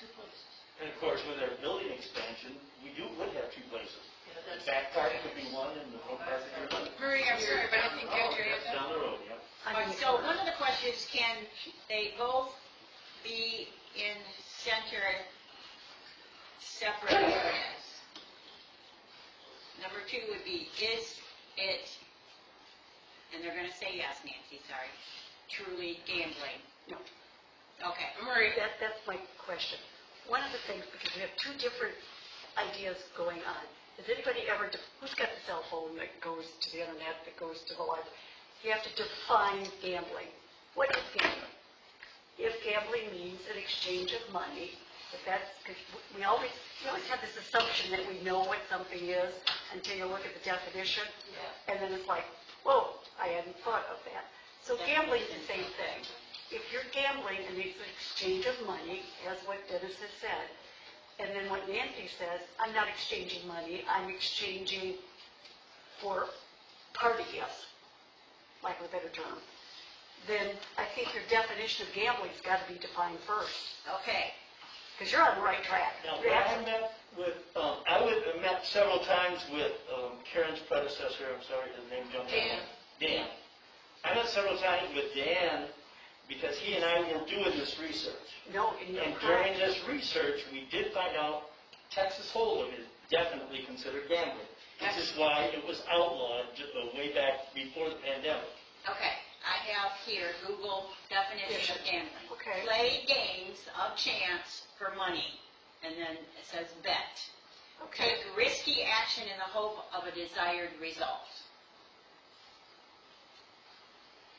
2 places. And of course, with our building expansion, we would have 2 places. Yeah, The that's. back part could be one and the front part could be another. Murray, I'm sorry, but I think Andrea, That's down the road, yeah. So one of the questions, can they both be in center separate areas? Number 2 would be, is it, and they're gonna say yes, Nancy, sorry, truly gambling? No. Okay. Murray, That's my question. One of the things, because we have 2 different ideas going on. Has anybody ever, who's got the cell phone that goes to the internet, that goes to the library? You have to define gambling. What is gambling? If gambling means an exchange of money, if that's, because we always have this assumption that we know what something is until you look at the definition, and then it's like, whoa, I hadn't thought of that. So gambling is the same thing. If you're gambling and it's an exchange of money, as what Dennis has said, and then what Nancy says, I'm not exchanging money, I'm exchanging for party gifts, lack of a better term, then I think your definition of gambling's got to be defined first, Okay. because you're on the right track. Now, when I met with, I met several times with Karen's predecessor, I'm sorry, his name jumped out. Dan. I met several times with Dan because he and I were doing this research. No, and you're And correct. during this research, we did find out Texas Hold'em is definitely considered gambling. This is why it was outlawed way back before the pandemic. Okay, I have here Google definition of gambling. Okay. Play games of chance for money, and then it says bet. Okay. Take risky action in the hope of a desired result.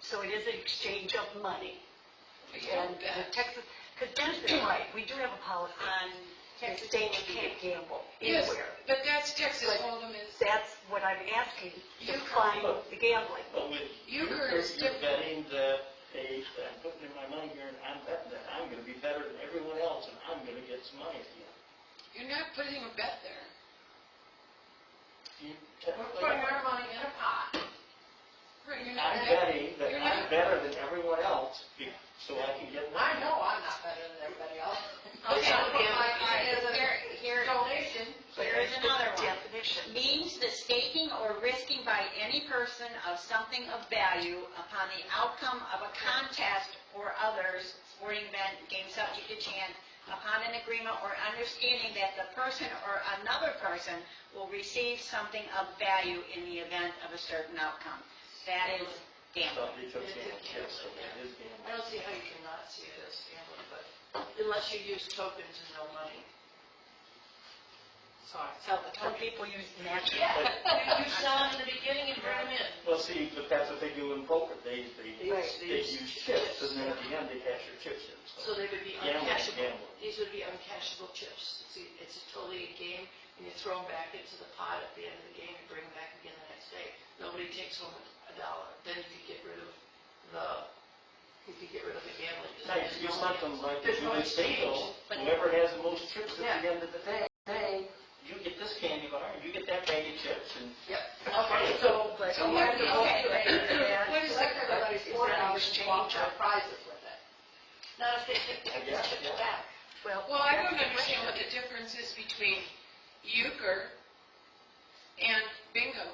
So it is an exchange of money. you And don't the bet. Texas, because Dennis is right, we do have a policy On that states you can't gamble Yes, anywhere. but that's Texas Hold'em is, That's what I'm asking, You- define the gambling. But with Euchre is you're different. betting that, hey, I'm putting in my money here and I'm betting that I'm going to be better than everyone else and I'm going to get some money at the end. You're not putting a bet there. You We're putting our money in a pot. Right, you're not I'm betting. betting that You're I'm not- better than everyone else so I can get money. I know I'm not better than everybody else. Okay, I'm putting my all right, money as here, a donation. here is another one. Definition. Means the staking or risking by any person of something of value upon the outcome of a contest or others, sporting event, game subject to chance, upon an agreement or understanding that the person or another person will receive something of value in the event of a certain outcome. That is gambling. So they took chance, yes, so that is gambling. I don't see how you cannot see it as gambling, but unless you use tokens and no money. Sorry. Some people use matches. You sell them in the beginning and bring them in. Well, see, but that's what they do in poker. They They use chips, and then at the end, they cash their chips in. So they would be Gambling, uncashable. gambling. These would be uncashable chips. It's totally a game, and you throw them back into the pot at the end of the game and bring them back again the next day. Nobody takes home $1. Then you could get rid of the gambling. Right, it's just like them, like There's you no would say, exchange. whoever has the most chips at Yeah. the end of the day, you get this candy bar, and you get that bag of chips, and Yep. Okay, so. So you have to go Okay. to a, What is select that? everybody's Is $4 that an and exchange swap or- their prizes with it. Not if they take I the guess, chips yeah. back. Well, Well, I don't understand what the difference is between euchre and bingo.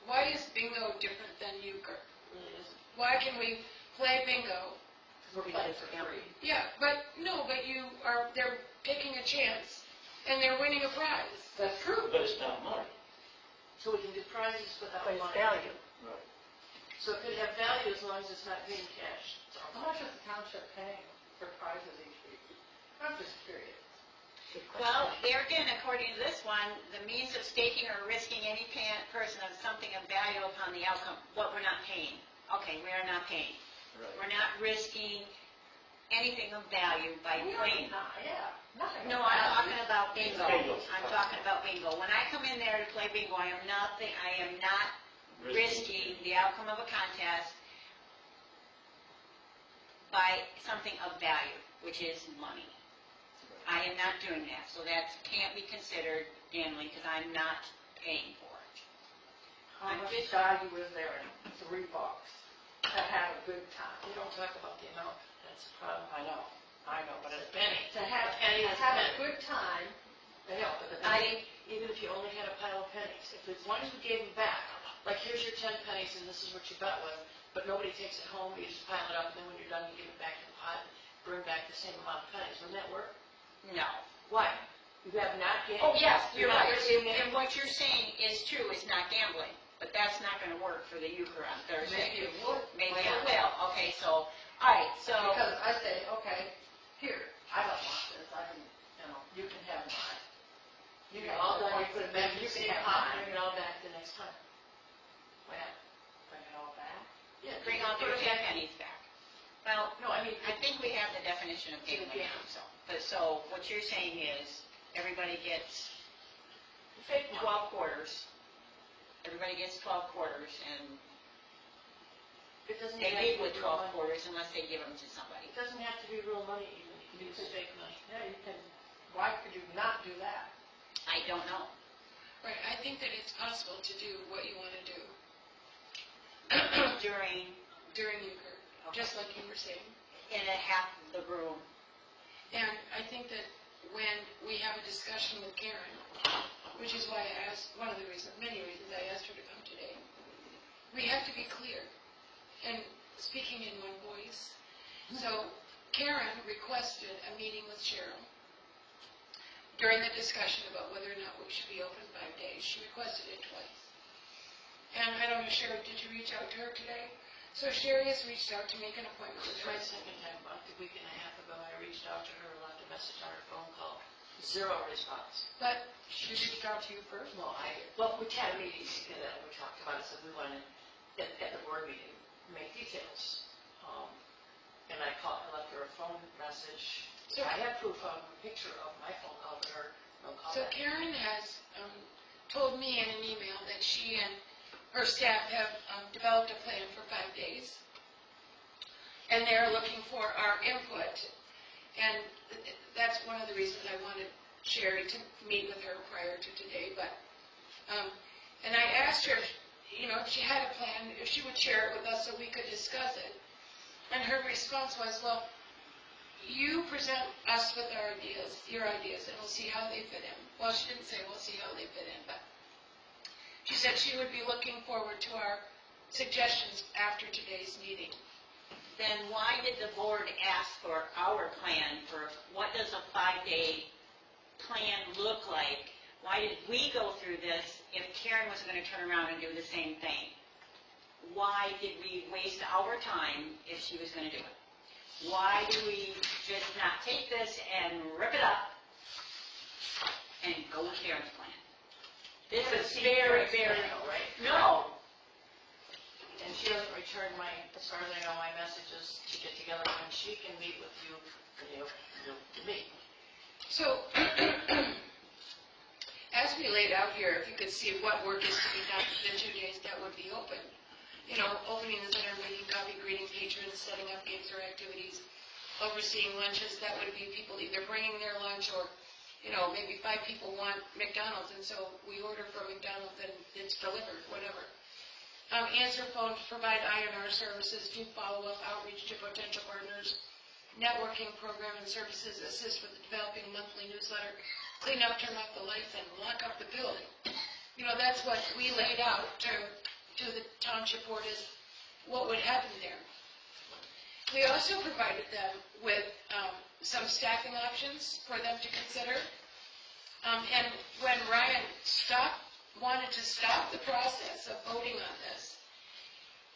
Why is bingo different than euchre? Really isn't. Why can we play bingo? We're playing for free. Yeah, but they're taking a chance, and they're winning a prize. That's true. but it's not money. So we can do prizes without but it's money. value. Right. So it could have value as long as it's not being cashed. How much is the township paying for prizes each week? I'm just curious. Good question. Well, there again, according to this one, the means of staking or risking any person of something of value upon the outcome, what we're not paying. Okay, we are not paying. Right. We're not risking anything of value by playing. Yeah, nothing. No, I'm talking about bingo. Bingo. I'm talking about bingo. When I come in there to play bingo, I am not risking the outcome of a contest by something of value, which is money. I am not doing that, so that can't be considered gambling because I'm not paying for it. How much value is there in $3 to have a good time? We don't talk about the amount, that's the problem. I know, but It's it's a penny. to have Penny is a a penny. good time. I know, but the penny, even if you only had a pile of pennies, if as long as we gave them back, like here's your 10 pennies and this is what you bet with, but nobody takes it home, you just pile it up, and then when you're done, you give it back to the pot, bring back the same amount of pennies. Wouldn't that work? No. Why? You have not Oh, gambled. yes, you're not right. risking it. And what you're saying is true, it's not gambling, but that's not going to work for the euchre on Thursday. Maybe it would. Maybe Why it not? will. Okay, so, all right, so, Because I say, okay, here, I don't want this, I can, you can have mine. You get all done, you put it back in You the can same have pot, mine. bring it all back the next time. Why not? Bring it all back. Yeah. bring all your 10 pennies back. Well, No, I mean, I think we have the definition of gambling now, so what you're saying is, everybody gets fake 12 money. quarters. Everybody gets 12 quarters, and It doesn't they have leave to be with real 12 money. quarters unless they give them to somebody. It doesn't have to be real money even, you can use fake money. Yeah, you can, why could you not do that? I don't know. Right, I think that it's possible to do what you want to do During, euchre, just like you were saying. in a half the room. And I think that when we have a discussion with Karen, which is why I asked, one of the reasons, many reasons I asked her to come today, we have to be clear and speaking in one voice. So Karen requested a meeting with Cheryl during the discussion about whether or not we should be open 5 days. She requested it twice. And I don't know, Sherry, did you reach out to her today? So Sherry has reached out to make an appointment with My her. second time, about a week and a half ago, I reached out to her, left a message on her phone call, 0 response. But she reached out to you first? Well, we had a meeting, and we talked about it, so we wanted, at the board meeting, make details. And I left her a phone message. So- I have proof of a picture of my phone call to her, no call So back. Karen has told me in an email that she and her staff have developed a plan for 5 days. And they're looking for our input. And that's one of the reasons I wanted Sherry to meet with her prior to today. But, and I asked her, if she had a plan, if she would share it with us so we could discuss it. And her response was, well, you present us with your ideas, and we'll see how they fit in. Well, she didn't say we'll see how they fit in, but she said she would be looking forward to our suggestions after today's meeting. Then why did the board ask for our plan for what does a 5-day plan look like? Why did we go through this if Karen was going to turn around and do the same thing? Why did we waste our time if she was going to do it? Why do we just not take this and rip it up and go with Karen's plan. This But is it's very, Karen's very, plan. right? No, And she doesn't return my, as far as I know, my messages to get together when she can meet with you, to meet. So, as we laid out here, if you could see what work is to be done for the 2 days that would be open. You know, opening the center, meeting, coffee, greeting patrons, setting up games or activities, overseeing lunches, that would be people either bringing their lunch or, you know, maybe 5 people want McDonald's, and so we order from McDonald's and it's delivered, whatever. Answer phone to provide I&R services, do follow-up outreach to potential partners, networking program and services, assist with developing monthly newsletter, clean up, turn off the lights, and lock up the building. You know, that's what we laid out to the township board is what would happen there. We also provided them with some staffing options for them to consider. And when Ryan wanted to stop the process of voting on this,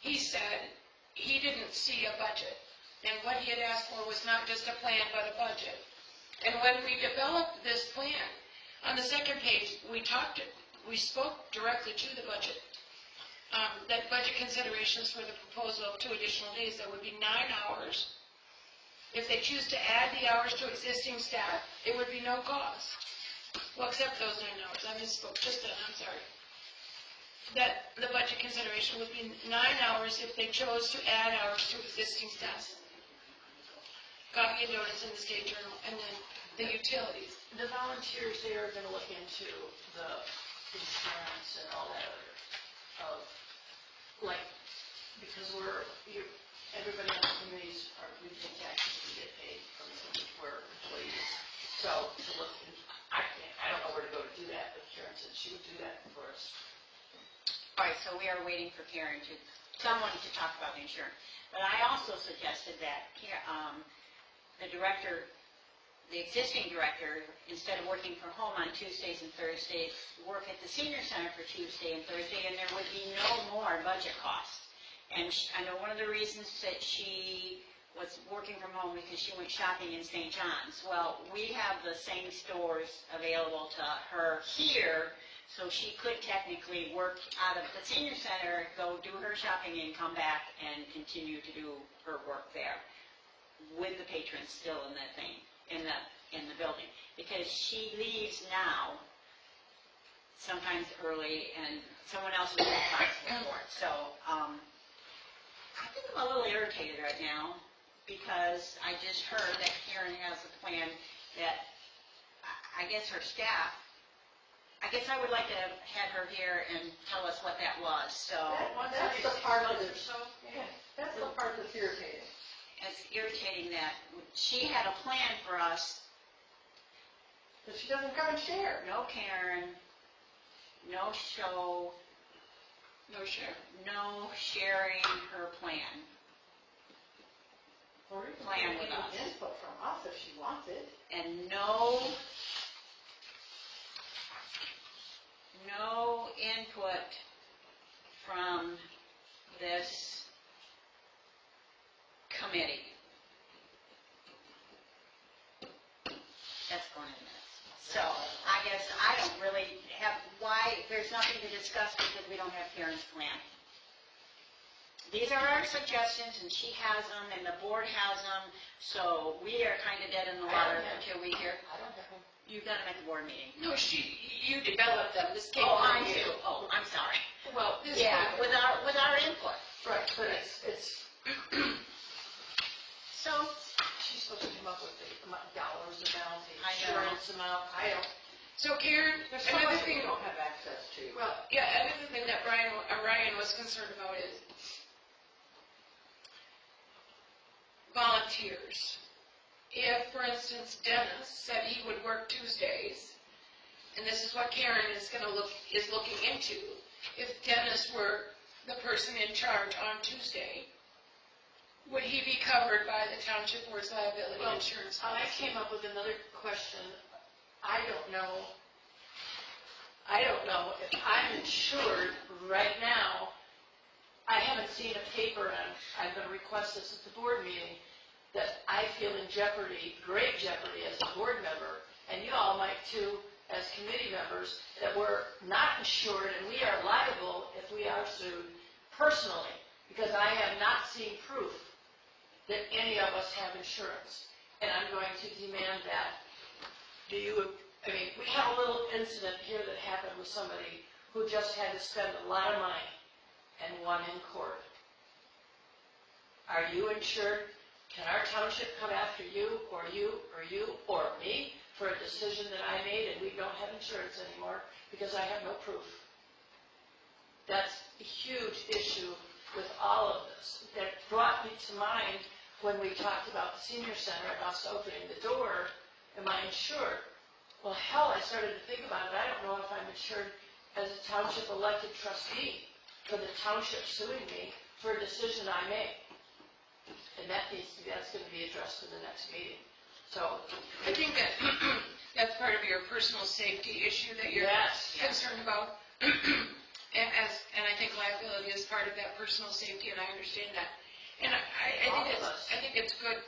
he said he didn't see a budget. And what he had asked for was not just a plan, but a budget. And when we developed this plan, on the second page, we spoke directly to the budget. That budget considerations for the proposal of 2 additional days, that would be 9 hours. If they choose to add the hours to existing staff, it would be no cost. Well, except those 9 hours, I misspoke, just that, I'm sorry. That the budget consideration would be 9 hours if they chose to add hours to existing staff. Copy and notice in the state journal, and then the utilities. The volunteers there are gonna look into the insurance and all that other, like, because everybody on the committees we pay taxes, we get paid from we're employees. So, to look, I don't know where to go to do that, but Karen said she would do that for us. all right, so we are waiting for someone to talk about the insurance. But I also suggested that the existing director, instead of working from home on Tuesdays and Thursdays, work at the senior center for Tuesday and Thursday, and there would be no more budget costs. And I know one of the reasons that she was working from home because she went shopping in St. John's. Well, we have the same stores available to her here, so she could technically work out of the senior center, go do her shopping and come back and continue to do her work there with the patrons still in the building. Because she leaves now sometimes early and someone else is responsible for it. So, I think I'm a little irritated right now because I just heard that Karen has a plan that I guess her staff, I guess I would like to have had her here and tell us what that was, so. That's the part that's irritating. It's irritating that she had a plan for us. But she doesn't come and share. No Karen, no show, No share. no sharing her plan. Or even Plan with getting us. input from us if she wants it. And no input from this committee. That's going in this. So I guess I don't really have there's nothing to discuss because we don't have Karen's plan. These are our suggestions, and she has them, and the board has them, so we are kind of dead in the water until we hear. I don't have them. You got them at the board meeting. No, you developed them, this came Oh, I from you. do. Oh, I'm sorry. Well, this Yeah, came- with our input. Right, but it's, So, She's supposed to come up with the dollars amount, the I know. insurance amount. I don't, So Karen, there's so another much we thing, don't have access to. well, yeah, another thing that Ryan was concerned about is volunteers. If, for instance, Dennis said he would work Tuesdays, and this is what Karen is looking into, if Dennis were the person in charge on Tuesday, would he be covered by the township board's liability Well, insurance I policy? came up with another question. I don't know if I'm insured right now. I haven't seen a paper, and I'm going to request this at the board meeting, that I feel in jeopardy, great jeopardy as a board member, and you all might too, as committee members that we're not insured and we are liable if we are sued personally, because I have not seen proof that any of us have insurance. And I'm going to demand that. I mean, we have a little incident here that happened with somebody who just had to spend a lot of money and won in court. Are you insured? Can our township come after you or me for a decision that I made and we don't have insurance anymore because I have no proof? That's a huge issue with all of this. That brought me to mind when we talked about the senior center and us opening the door. Am I insured? Well, hell, I started to think about it. I don't know if I'm insured as a township elected trustee for the township suing me for a decision I made. And that's going to be addressed in the next meeting. So I think that that's part of your personal safety issue that you're concerned about. And I think liability is part of that personal safety, and I understand that. And I think it's good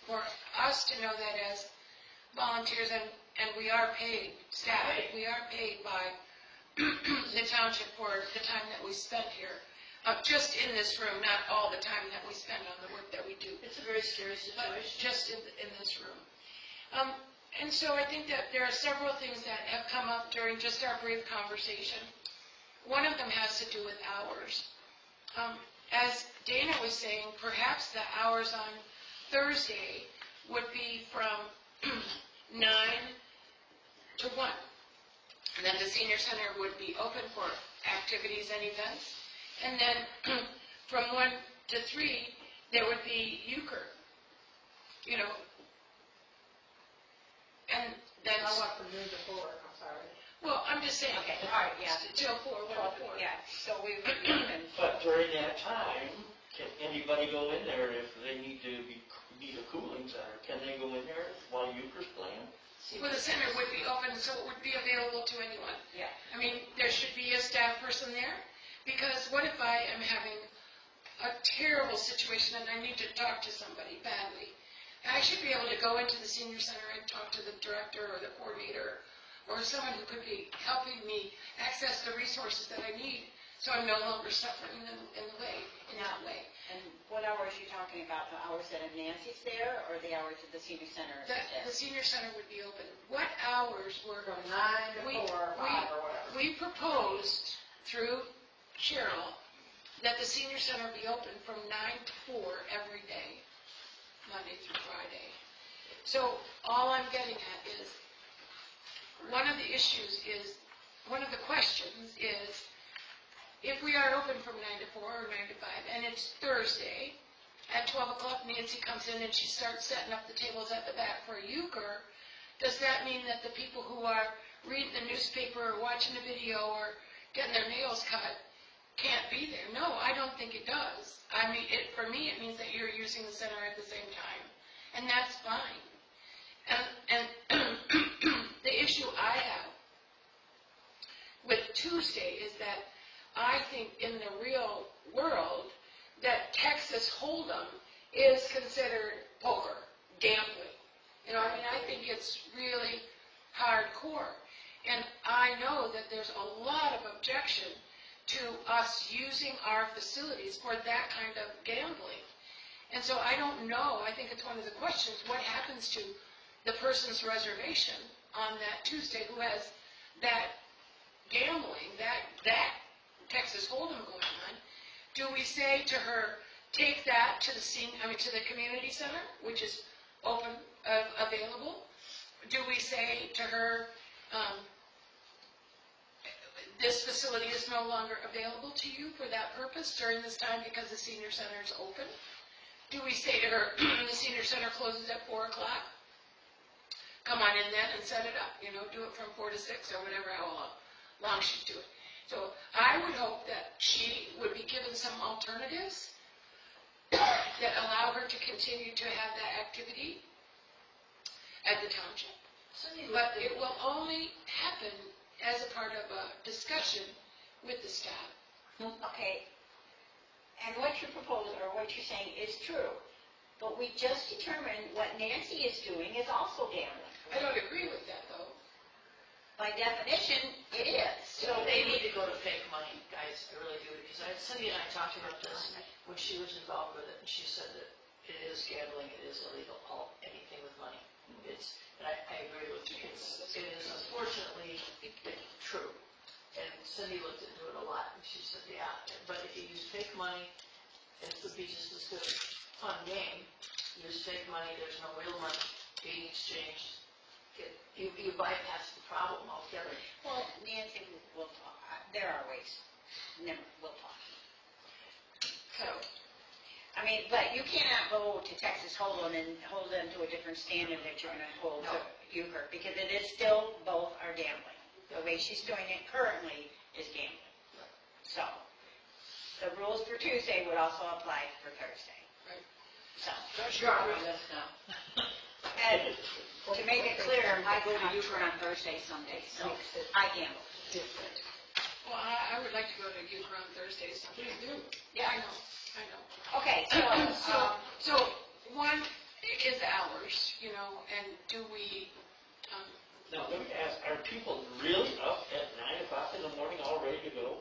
for us to know that as volunteers, and we are paid, staff, we are paid by the township for the time that we spend here. Just in this room, not all the time that we spend on the work that we do. it's a very scary But situation. just in this room. And so I think that there are several things that have come up during just our brief conversation. One of them has to do with hours. As Dana was saying, perhaps the hours on Thursday would be from 9 to 1. And then the senior center would be open for activities and events. And then from 1 to 3, there would be euchre. You know, and then, I want from noon to 4, I'm sorry. well, I'm just saying. Okay, all right, yeah. Till 4, 1 to 4. Yeah, so we would be open. But during that time, can anybody go in there if they need a cooling center? Can they go in there while Euchre's playing? Well, the center would be open, so it would be available to anyone. Yeah. I mean, there should be a staff person there, because what if I am having a terrible situation and I need to talk to somebody badly? I should be able to go into the senior center and talk to the director or the coordinator or someone who could be helping me access the resources that I need, so I'm no longer suffering in that way. And what hours are you talking about? The hours that Nancy's there, or the hours that the senior center is there? The senior center would be open. What hours were... From 9 to 4, 5, or whatever. We proposed through Cheryl that the senior center be open from 9 to 4 every day, Monday through Friday. So all I'm getting at is, one of the questions is, if we are open from 9 to 4 or 9 to 5, and it's Thursday, at 12 o'clock Nancy comes in and she starts setting up the tables at the back for euchre, does that mean that the people who are reading the newspaper or watching a video or getting their nails cut can't be there? No, I don't think it does. I mean, for me, it means that you're using the center at the same time, and that's fine. And the issue I have with Tuesday is that I think in the real world that Texas Hold'em is considered poker, gambling. You know, I mean, I think it's really hardcore. And I know that there's a lot of objection to us using our facilities for that kind of gambling. And so I don't know, I think it's one of the questions, what happens to the person's reservation on that Tuesday who has that gambling, that Texas Hold'em going on? Do we say to her, take that to the community center, which is open, available? Do we say to her, this facility is no longer available to you for that purpose during this time because the senior center is open? Do we say to her, the senior center closes at 4 o'clock? Come on in then and set it up, do it from 4 to 6 or whatever, how long she's doing. So I would hope that she would be given some alternatives that allow her to continue to have that activity at the township. But it will only happen as a part of a discussion with the staff. Okay, and what you're proposing, or what you're saying is true, but we just determined what Nancy is doing is also gambling. I don't agree with that, though. by definition, it is. So they need to go to fake money, guys, I really do, because Cindy and I talked about this when she was involved with it, and she said that it is gambling, it is illegal, anything with money. And I agree with you, it is unfortunately true. And Cindy looked into it a lot, and she said, yeah, but if you use fake money, it would be just as good a fun game. Use fake money, there's no real money being exchanged. You bypass the problem altogether. Well, Nancy, we'll talk. There are ways. Never, we'll talk. So, I mean, but you cannot go to Texas Hold'em and hold them to a different standard that you're going to hold to Euchre, because it is still, both are gambling. The way she's doing it currently is gambling. So, the rules for Tuesday would also apply for Thursday. Right. So, You're on this now. and to make it clear, I go to Euchre on Thursday some days, so I gamble. Different. Well, I would like to go to Euchre on Thursday, so please do. Yeah. I know. Okay, So, one is hours, and do we, Now, let me ask, are people really up at 9 o'clock in the morning all ready to go?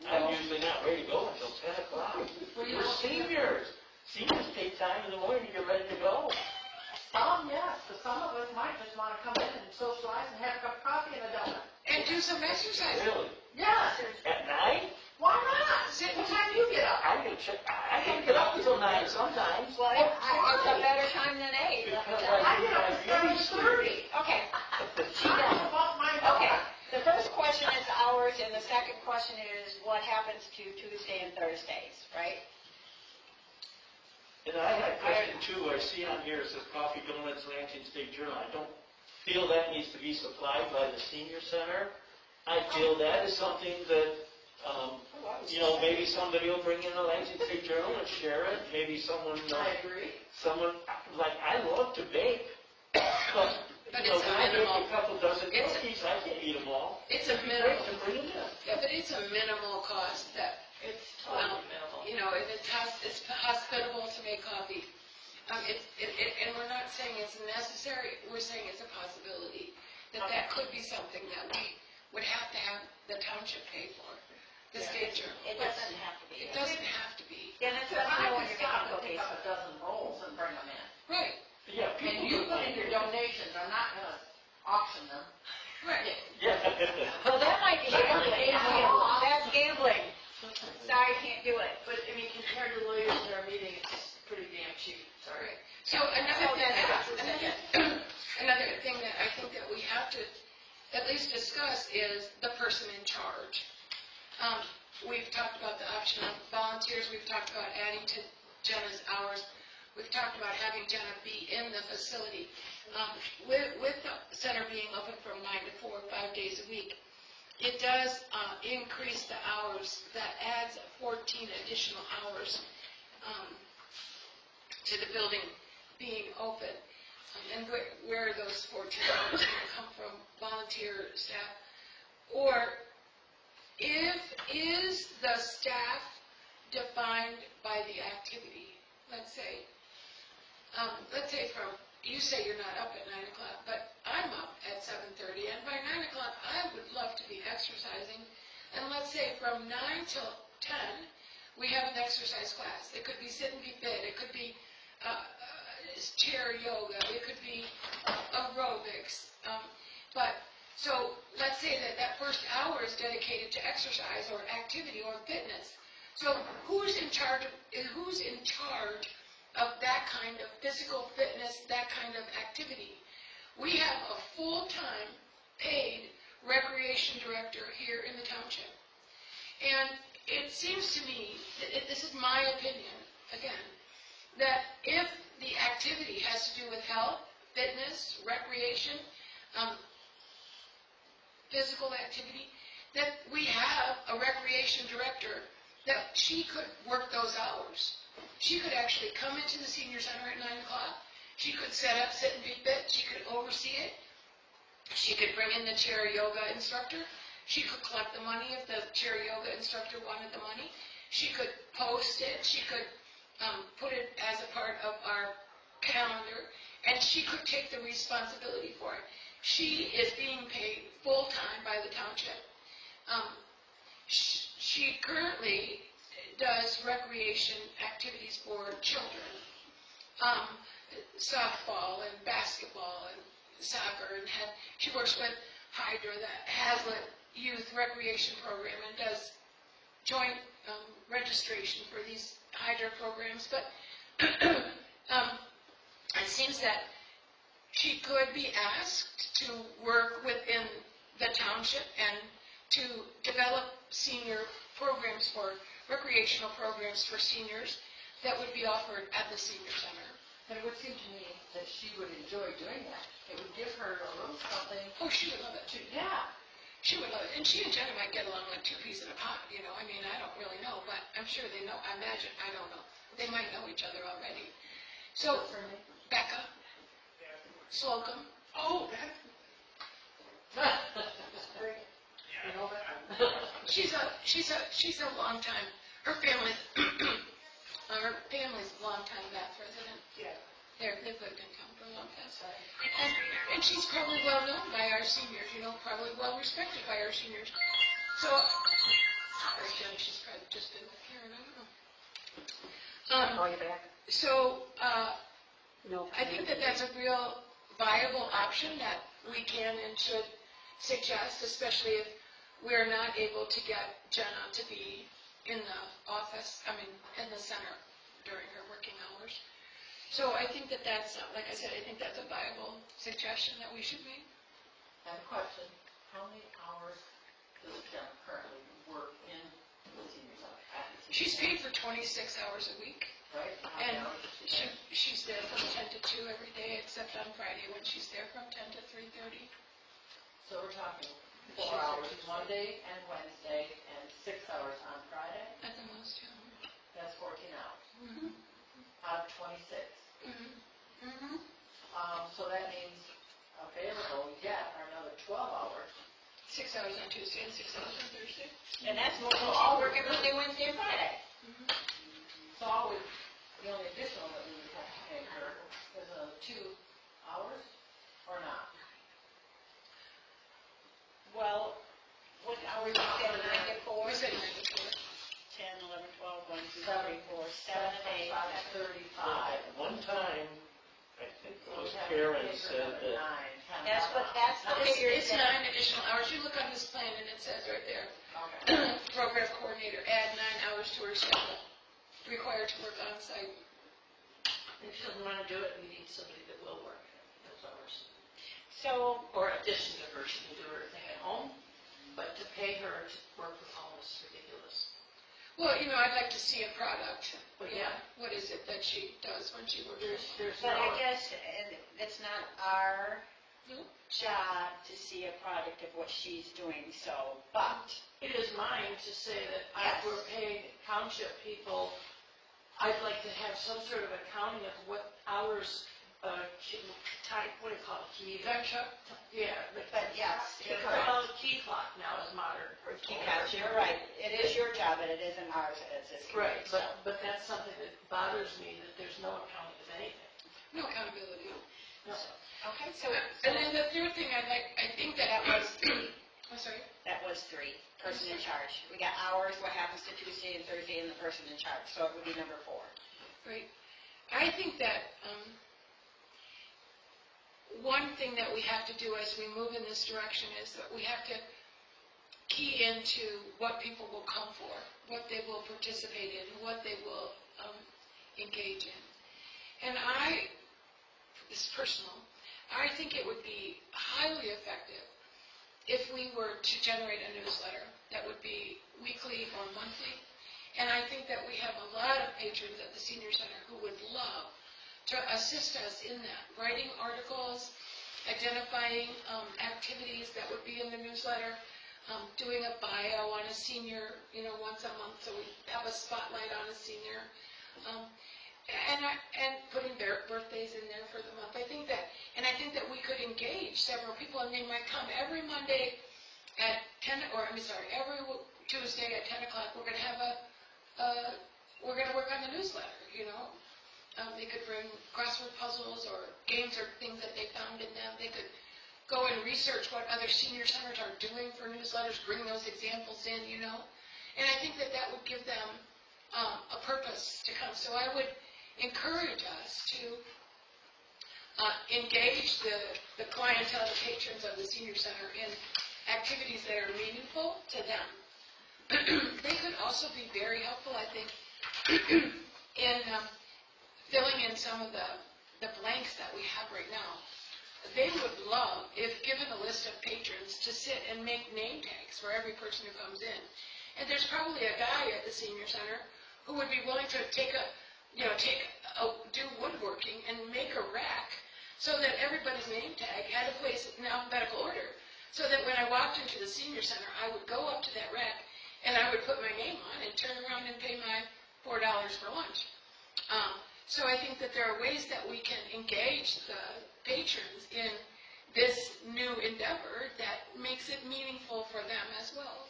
I'm usually not ready to go until 10 o'clock. We're seniors. Seniors take time in the morning to get ready to go. Some, yes, but some of us might just want to come in and socialize and have a cup of coffee and a donut. and do some exercise. Really? Yes, At 9? why not? What time do you get up? I can get up until 9 sometimes. well, it's a better time than 8. Because I get up I at really sleep. 7:30. Okay, I'm about my okay. daughter. The first question is hours, and the second question is what happens to Tuesday and Thursdays, right? And I had a question too, I see on here, it says coffee, donuts, Lansing State Journal. I don't feel that needs to be supplied by the senior center. I feel that is something that, maybe somebody will bring in a Lansing State Journal and share it. Maybe someone, I agree. I love to bake, but, But when it's a I bake minimal. a couple dozen It's a- cookies, I can't eat them all. It's a Great minimal, to bring them in. yeah, but it's a minimal cost that, It's totally minimal. if it's hospitable to make coffee. And we're not saying it's necessary, we're saying it's a possibility, that could be something that we would have to have the township pay for, the state journal. It doesn't have to be. It doesn't have to be. Yeah, that's But what I I know when can you're stop making and cookies. pick up a dozen rolls and bring them in. Right, Yeah, people And you do put in your donations, I'm not gonna auction them. right. Yeah. Well, that might be gambling. That's gambling. Sorry, can't do it. But, compared to lawyers in our meeting, it's pretty damn cheap, sorry. So another thing that I think that we have to at least discuss is the person in charge. We've talked about the option of volunteers, we've talked about adding to Jenna's hours, we've talked about having Jenna be in the facility. With the center being open from 9 to 4, 5 days a week, it does increase the hours, that adds 14 additional hours to the building being open. And where are those 14 hours going to come from? Volunteer staff? Or is the staff defined by the activity? Let's say from, you say you're not up at 9 o'clock, but I'm up at 7:30, and by 9 o'clock, I would love to be exercising. And let's say from 9 till 10, we have an exercise class. It could be sit and be fit. It could be chair yoga. It could be aerobics. So let's say that first hour is dedicated to exercise or activity or fitness. So who's in charge of that kind of physical fitness, that kind of activity? We have a full-time paid recreation director here in the township. And it seems to me, this is my opinion, again, that if the activity has to do with health, fitness, recreation, physical activity, that we have a recreation director, that she could work those hours. She could actually come into the senior center at 9 o'clock. She could set up, sit and be fit. She could oversee it. She could bring in the chair yoga instructor. She could collect the money if the chair yoga instructor wanted the money. She could post it. She could put it as a part of our calendar, and she could take the responsibility for it. She is being paid full she currently does recreation activities for children. Softball and basketball and soccer, and she works with Hydra, the Hazlet Youth Recreation Program, and does joint registration for these Hydra programs. But it seems that she could be asked to work within the township and to develop senior programs recreational programs for seniors that would be offered at the senior center. And it would seem to me that she would enjoy doing that. It would give her a little something. Oh, she would love it. Yeah. She would love it. And she and Jenna might get along like two peas in a pod, you know. I mean, I don't really know, but I'm sure they know. I imagine. I don't know. They might know each other already. So, Becca. Slocum. Oh, Becca. You know that? She's a long time. Her family's a long time Bath resident. Yeah. They've lived in town for a long time. And she's probably well known by our seniors, you know, probably well respected by our seniors. So, she's probably just been with Karen, I don't know. Call you back? So, No. I think that that's a real viable option that we can and should suggest, especially if we're not able to get Jenna to be in the office, in the center during her working hours. So I think that that's, like I said, I think that's a viable suggestion that we should make. I have a question. How many hours does Jen currently work in the senior center? She's paid for 26 hours a week, Right? How and many hours does she get? she's there from 10 to 2 every day, except on Friday when she's there from 10 to 3:30. So we're talking 4 hours Monday and Wednesday and 6 hours on Friday? At the most, yeah. That's 14 hours Mm-hmm. out of 26. Mm-hmm. Mm-hmm. So that means available yet are another 12 hours. 6 hours on Tuesday and 6 hours on Thursday. And that's more than she's working Monday, Wednesday, and Friday. So the only additional that we would have to pay her is 2 hours or not? Well, what hours you said, 9 to 4? We said 9 to 4. 10, 11, 12, 1, 2, 3, 4, 7, 8. 35. One time, I think it was We have to Karen pay her said another that 9, 10 That's the It's figure. it's 9 additional hours. You look on this plan and it says right there, Okay. program coordinator, add 9 hours to her schedule, required to work on site. If she doesn't want to do it, we need somebody that will work those hours. So, Or in addition to her, she can do everything at home, but to pay her to work from home is ridiculous. Well, you know, I'd like to see a product. But You know, yeah. What is it that she does when she works? There's but I no, guess it's not our No. job to see a product of what she's doing, so, but, it is mine to say that Yes. we're paying township people, I'd like to have some sort of accounting of what hours, type, what do you call it, key? Yeah. but yes, Yeah, correct. well, key clock now is modern. Yes, you're right. It is your job, and it isn't ours as this Right, committee, so. but that's something that bothers me, that there's no accounting of anything. No accountability. No. Okay, So, and then the third thing I think that was, I'm sorry? that was 3, person in charge. We got hours, what happens to Tuesday and Thursday, and the person in charge, so it would be number 4. Right. I think that one thing that we have to do as we move in this direction is that we have to key into what people will come for, what they will participate in, what they will engage in. And this is personal, I think it would be highly effective if we were to generate a newsletter that would be weekly or monthly. And I think that we have a lot of patrons at the Senior Center who would love to assist us in that, writing articles, identifying activities that would be in the newsletter, doing a bio on a senior, once a month, so we have a spotlight on a senior, and putting their birthdays in there for the month. I think that we could engage several people, and they might come every Monday at 10, every Tuesday at 10 o'clock. We're going to have we're going to work on the newsletter, They could bring crossword puzzles or games or things that they found in them. They could go and research what other senior centers are doing for newsletters, bring those examples in, And I think that that would give them a purpose to come. So I would encourage us to engage the clientele, the patrons of the senior center in activities that are meaningful to them. They could also be very helpful, I think, in filling in some of the blanks that we have right now. They would love, if given a list of patrons, to sit and make name tags for every person who comes in. And there's probably a guy at the senior center who would be willing to do woodworking and make a rack so that everybody's name tag had a place in alphabetical order. So that when I walked into the senior center, I would go up to that rack and I would put my name on and turn around and pay my $4 for lunch. So I think that there are ways that we can engage the patrons in this new endeavor that makes it meaningful for them as well.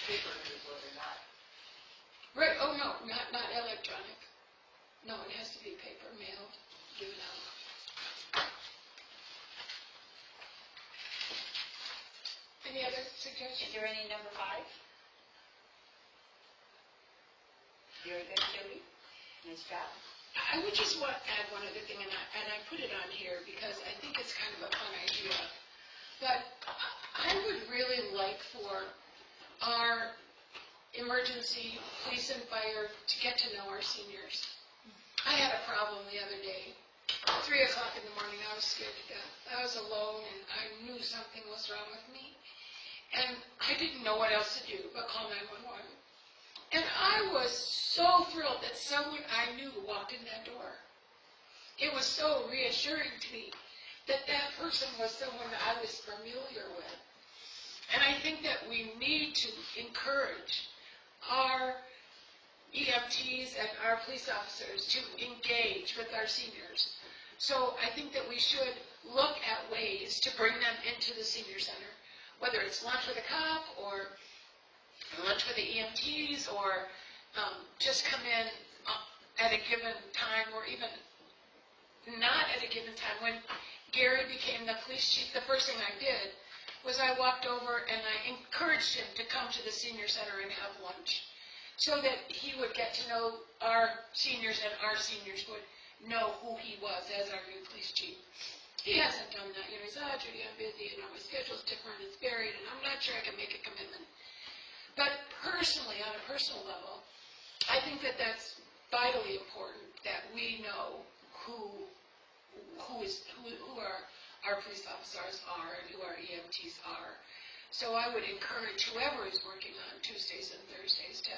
Paper newsletter, not. Right, oh no, not electronic. No, it has to be paper, mailed, given out. Any other suggestions? Is there any number 5? Very good, Judy. Nice job. I would just want to add one other thing, and I put it on here because I think it's kind of a fun idea. But I would really like for our emergency police and fire to get to know our seniors. I had a problem the other day. 3 o'clock in the morning, I was scared to death. I was alone, and I knew something was wrong with me. And I didn't know what else to do but call 911. And I was so thrilled that someone I knew walked in that door. It was so reassuring to me that that person was someone that I was familiar with. And I think that we need to encourage our EMTs and our police officers to engage with our seniors. So I think that we should look at ways to bring them into the senior center, whether it's lunch with a cop or lunch with the EMTs, or just come in at a given time, or even not at a given time. When Gary became the police chief, the first thing I did was I walked over and I encouraged him to come to the senior center and have lunch, so that he would get to know our seniors and our seniors would know who he was as our new police chief. He hasn't done that. You know, he's, Judy, I'm busy, my schedule's different, it's varied, and I'm not sure I can make a commitment. But personally, on a personal level, I think that that's vitally important, that we know who our police officers are and who our EMTs are. So I would encourage whoever is working on Tuesdays and Thursdays to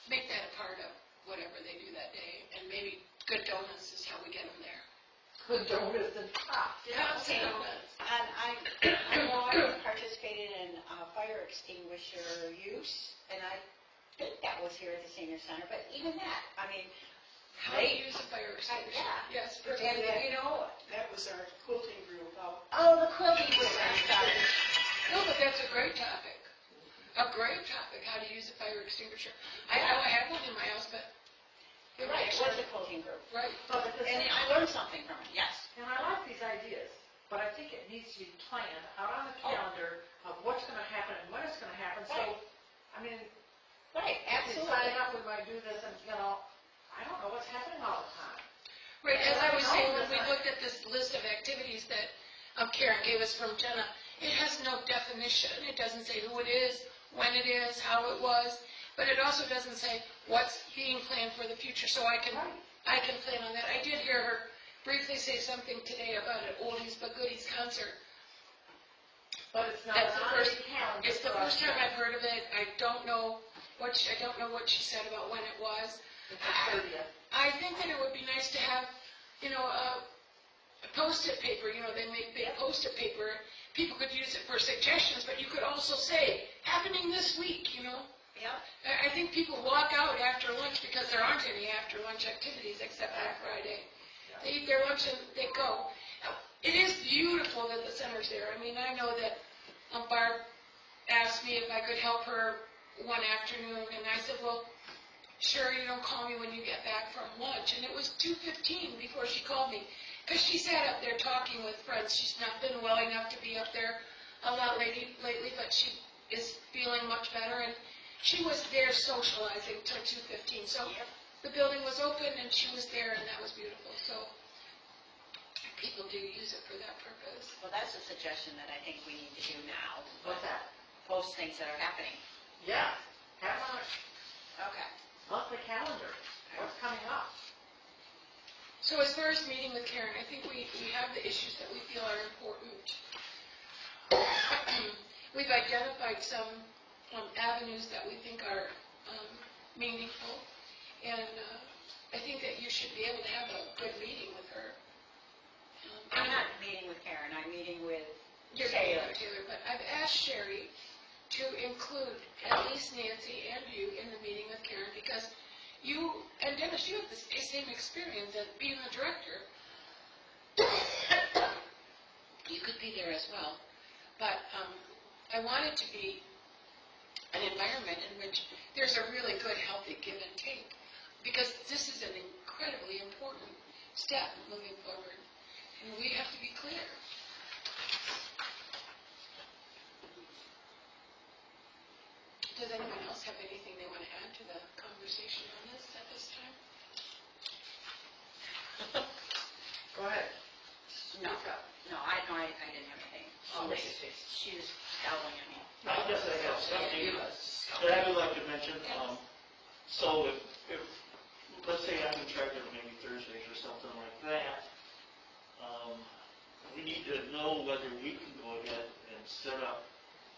make that a part of whatever they do that day. And maybe good donuts is how we get them there. Good donuts and pop. Okay. And I know I participated in fire extinguisher use, and I think that was here at the senior center, but even that, I mean, How to use a fire extinguisher. yeah. Yes, and, perfect. you know, That was our quilting group out. oh, the quilting group, I'm sorry. No, but that's a great topic. A great topic, how to use a fire extinguisher. I know I have one in my house, but you're Right, right. it was the quilting group. Right. And I learned something from it, yes. And I like these ideas, but I think it needs to be planned out on the calendar of what's going to happen and when it's going to happen. So, Right. I mean, Right, if we absolutely. sign up, we might do this, and, you know, I don't know what's happening all the time. Right, as I was saying, when we looked at this list of activities that Karen gave us from Jenna, it has no definition. It doesn't say who it is, when it is, how it was, but it also doesn't say what's being planned for the future, so I can plan on that. I did hear her briefly say something today about an oldies but goodies concert. But it's not That's the on first- the calendar. It's the for us. first time I've heard of it. I don't know what she said about when it was. It's the 30th. I think that it would be nice to have, a Post-it paper, they make big Post-it paper. People could use it for suggestions, but you could also say, happening this week, Yep. I think people walk out after lunch because there aren't any after lunch activities except on Friday. They eat their lunch and they go. It is beautiful that the center's there. I mean, I know that Barb asked me if I could help her one afternoon, and I said, well, sure, you don't call me when you get back from lunch. And it was 2:15 before she called me, because she sat up there talking with friends. She's not been well enough to be up there a lot lately, but she is feeling much better, and she was there socializing till 2:15. So the building was open, and she was there, and that was beautiful. So people do use it for that purpose. Well, that's a suggestion that I think we need to do now. What's that? Post things that are happening. Yeah, have a Okay. monthly calendar, what's coming up? So as far as meeting with Karen, I think we have the issues that we feel are important. We've identified some avenues that we think are meaningful, and I think that you should be able to have a good meeting with her. I'm not meeting with Karen, I'm meeting with You're Taylor. Taylor, but I've asked Sherry to include at least Nancy and you in the meeting with Karen, because you, and Dennis, you have the same experience as being the director. You could be there as well, but I want it to be an environment in which there's a really good, healthy give and take, because this is an incredibly important step moving forward, and we have to be clear. Does anyone else have anything they want to add to the conversation on this at this time? Go ahead. No, I didn't have anything. She was scowling at me. I guess I have something that I would like to mention. So if, let's say I'm in charge of maybe Thursdays or something like that, we need to know whether we can go ahead and set up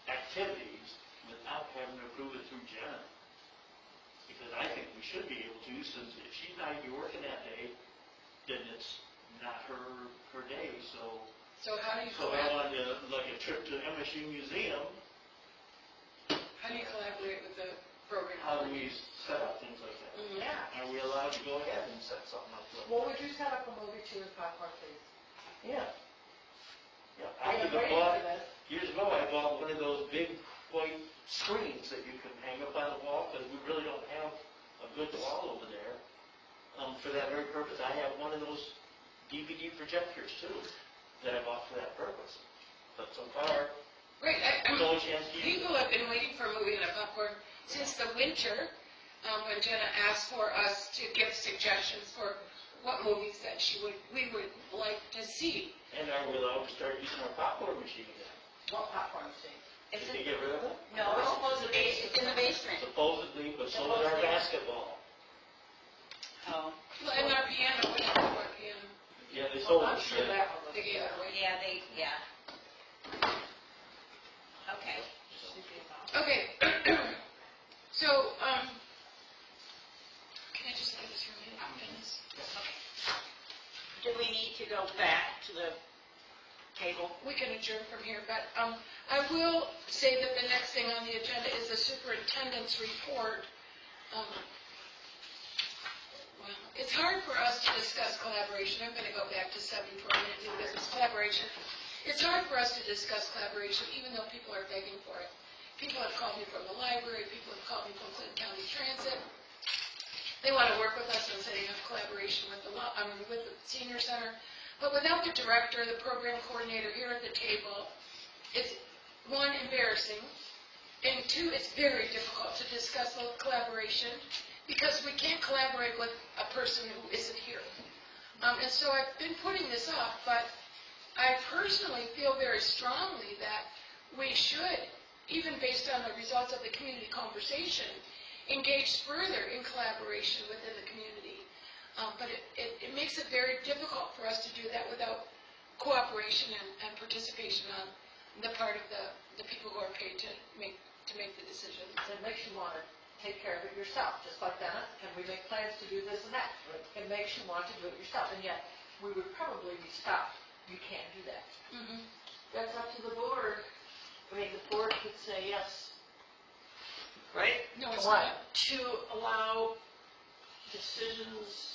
activities without having to approve it through Jenna. Because I think we should be able to, since if she's not even working that day, then it's not her day, so. So how do you So I wanted to, like a trip to MSU Museum, How do you collaborate with the program? how do we set up things like that? Mhm. Yeah. Are we allowed to go ahead and set something up? Like Well, would you set up a movie too and popcorn, please? Yeah. Yeah, I've I been waiting bought, for this. years ago, I bought one of those big white screens that you can hang up on the wall, because we really don't have a good wall over there. For that very purpose, I have one of those DVD projectors too, that I bought for that purpose. But so far, Great, no chance to use it. people have been waiting for a movie and a popcorn since the winter, when Jenna asked for us to give suggestions for what movies that we would like to see. And are we allowed to start using our popcorn machine again? What popcorn machine? Is Did they it? get rid of it? No, it's supposed to be, it's in the basement. Supposedly, but so is our basketball. Oh, Well, and our piano, what happened to our piano? Yeah, they Well, sold I'm it. sure that one was. They gave it away. yeah. Okay. Okay, so, can I just look at this for a minute, Dennis? Do we need to go back to the table? We can adjourn from here, but I will say that the next thing on the agenda is the superintendent's report. Well, it's hard for us to discuss collaboration. I'm going to go back to 7 for a minute, new business collaboration. It's hard for us to discuss collaboration, even though people are begging for it. People have called me from the library, people have called me from Clinton County Transit. They want to work with us on setting up collaboration with with the senior center. But without the director, the program coordinator here at the table, it's, one, embarrassing, and two, it's very difficult to discuss collaboration because we can't collaborate with a person who isn't here. And so I've been putting this off, but I personally feel very strongly that we should, even based on the results of the community conversation, engage further in collaboration within the community. But it makes it very difficult for us to do that without cooperation and participation on the part of the people who are paid to make the decisions. It makes you want to take care of it yourself, just like that. And we make plans to do this and that. It makes you want to do it yourself, and yet we would probably be stopped. You can't do that. Mm-hmm. That's up to the board. I mean, the board could say yes, right? No, it's Why? not. To allow decisions,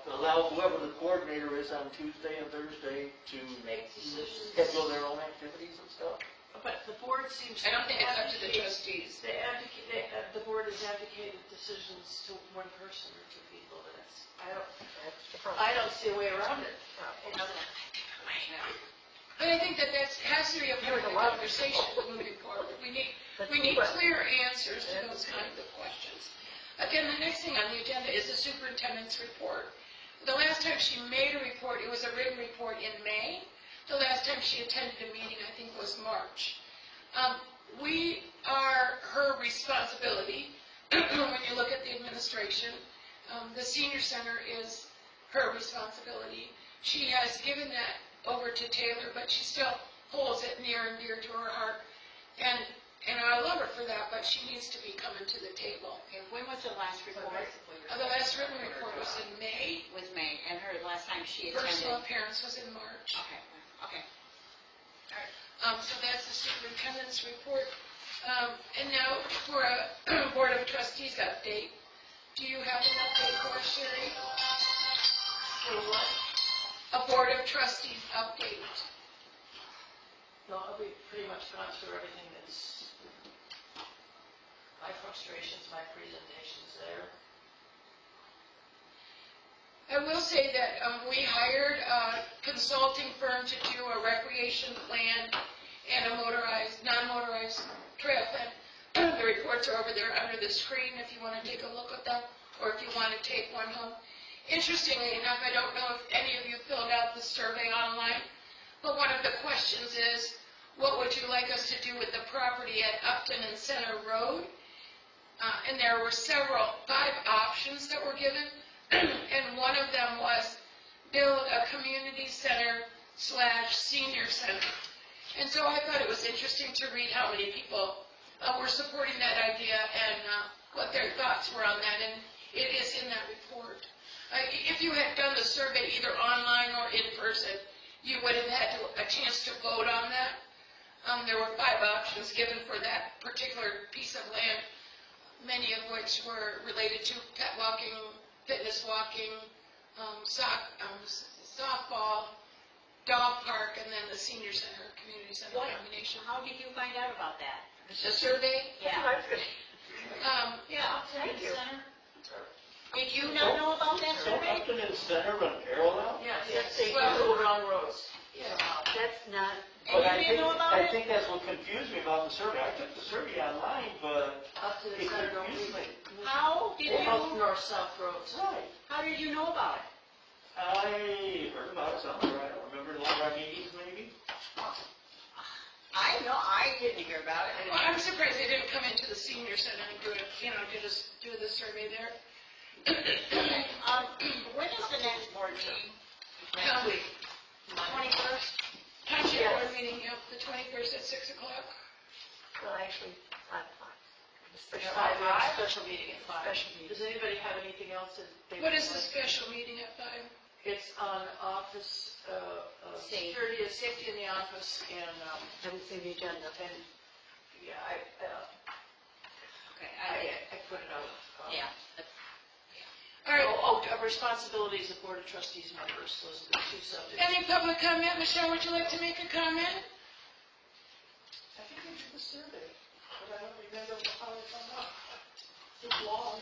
Allow whoever the coordinator is on Tuesday and Thursday to make decisions. schedule their own activities and stuff. But the board seems to. I don't think it's up to the advocate- trustees. The board has advocated decisions to one person or two people, and it's, I don't see a way around it. It doesn't. But I think that has to be a part of the conversation moving forward. We We need clear answers to those kinds of questions. Again, the next thing on the agenda is the superintendent's report. The last time she made a report, it was a written report in May. The last time she attended a meeting, I think, was March. We are her responsibility when you look at the administration. The senior center is her responsibility. She has given that over to Taylor, but she still holds it near and dear to her heart. And I love her for that, but she needs to be coming to the table. Okay, when was the last report? The last written report was in May. Was May, and her last time she attended? Personal appearance was in March. Okay. So that's the superintendent's report. And now for a Board of Trustees update. Do you have an update for us, Sherry? For what? A Board of Trustees update. No, we've pretty much gone through everything that's my frustrations, my presentations there. I will say that we hired a consulting firm to do a recreation plan and a non-motorized trail plan. The reports are over there under the screen if you want to take a look at them, or if you want to take one home. Interestingly enough, I don't know if any of you filled out the survey online, but one of the questions is, what would you like us to do with the property at Upton and Center Road? And there were 5 options that were given, and one of them was build a community center / senior center. And so I thought it was interesting to read how many people were supporting that idea and what their thoughts were on that, and it is in that report. If you had done the survey either online or in person, you would have had a chance to vote on that. There were 5 options given for that particular piece of land, many of which were related to pet walking, fitness walking, softball, dog park, and then the senior center, community center combination. How did you find out about that? The survey? Yeah. Thank you. Did you not know about that survey? Upton and Center run parallel? Yes, they well, do. wrong roads. That's not, And you didn't know about I it? think that's what confused me about the survey. I took the survey online, but Up to the it center, don't confused leave me. it. How did Up you, north-south roads. Right. how did you know about it? I heard about it somewhere. I don't remember, in one of our meetings maybe. I didn't hear about it. Well, I'm surprised they didn't come into the senior center and do it, do the survey there. When is the next board meeting? Next week. 21st? Township board meeting, the 21st at 6 o'clock. well, actually, 5 o'clock. Yeah, we have a special meeting at 5. Special meeting. Does anybody have anything else that they What would is the like? special meeting at 5? It's on office, Safe. security and safety in the office, and, Haven't seen the agenda. yeah, Okay, I put it out. yeah. All right. Responsibilities of Board of Trustees members, those are the 2 subjects. Any public comment? Michelle, would you like to make a comment? I think we did the survey, but I don't remember how it came out. It's long.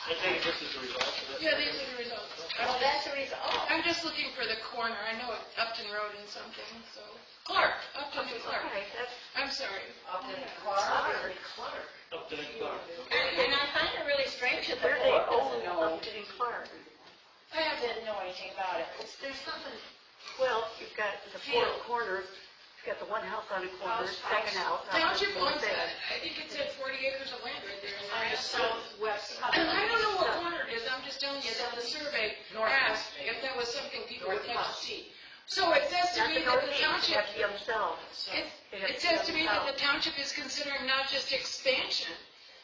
I think this is the result of this. Yeah, these are the results. Oh, that's the reason, oh. I'm just looking for the corner. I know it's Upton Road and something, so. Clark, Upton and Clark. Okay, that's, I'm sorry. Up in Clark. Clark. Upton and Clark. And I find it really strange that the where they board own doesn't know, Upton and Clark. I have didn't know anything about it. There's something, well, you've got the 4 corners, you've got the one house on a corner, second house. Township owns that. I think it said 40 acres of land right there. On the southwest. I don't know what corner it is. I'm just telling you that the survey asked if that was something people would like to see. So it says to Not me the that the northeast, township, that's themselves. it says to me that the township is considering not just expansion,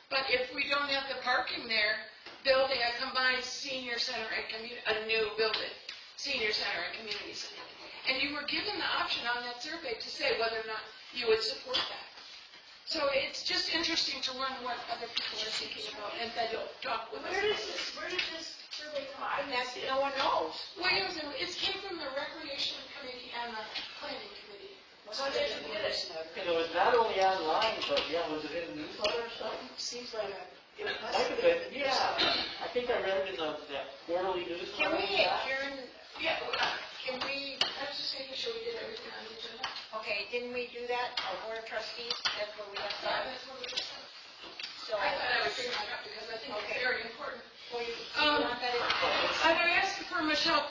but if we don't have the parking there, building a combined senior center and a new building, senior center and community center. And you were given the option on that survey to say whether or not you would support that. So it's just interesting to learn what other people are thinking about, and then you'll talk with us. Where did this survey come out? I didn't see it. No one knows. Well, it came from the Recreation Committee and the Planning Committee. So they didn't get it. And it was not only online, but was it in the newsletter or something? Seems like it Might must have have been, yeah. I think I read it in that quarterly newsletter. Can we, Sharon, Yeah, can we, I was just making sure we did everything on the agenda. okay, didn't we do that that, our board of trustees, that's where we have Yeah, that. that's what it is. So, I thought I would bring that up because I think it's very important. well, you Um, want that in? I'm going to ask for Michelle,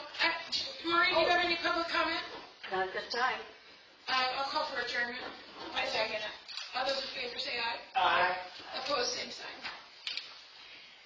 Maureen, you have any public comment? Not at this time. I'll call for adjournment. I second it. All those in favor say aye. Aye. Opposed, same sign.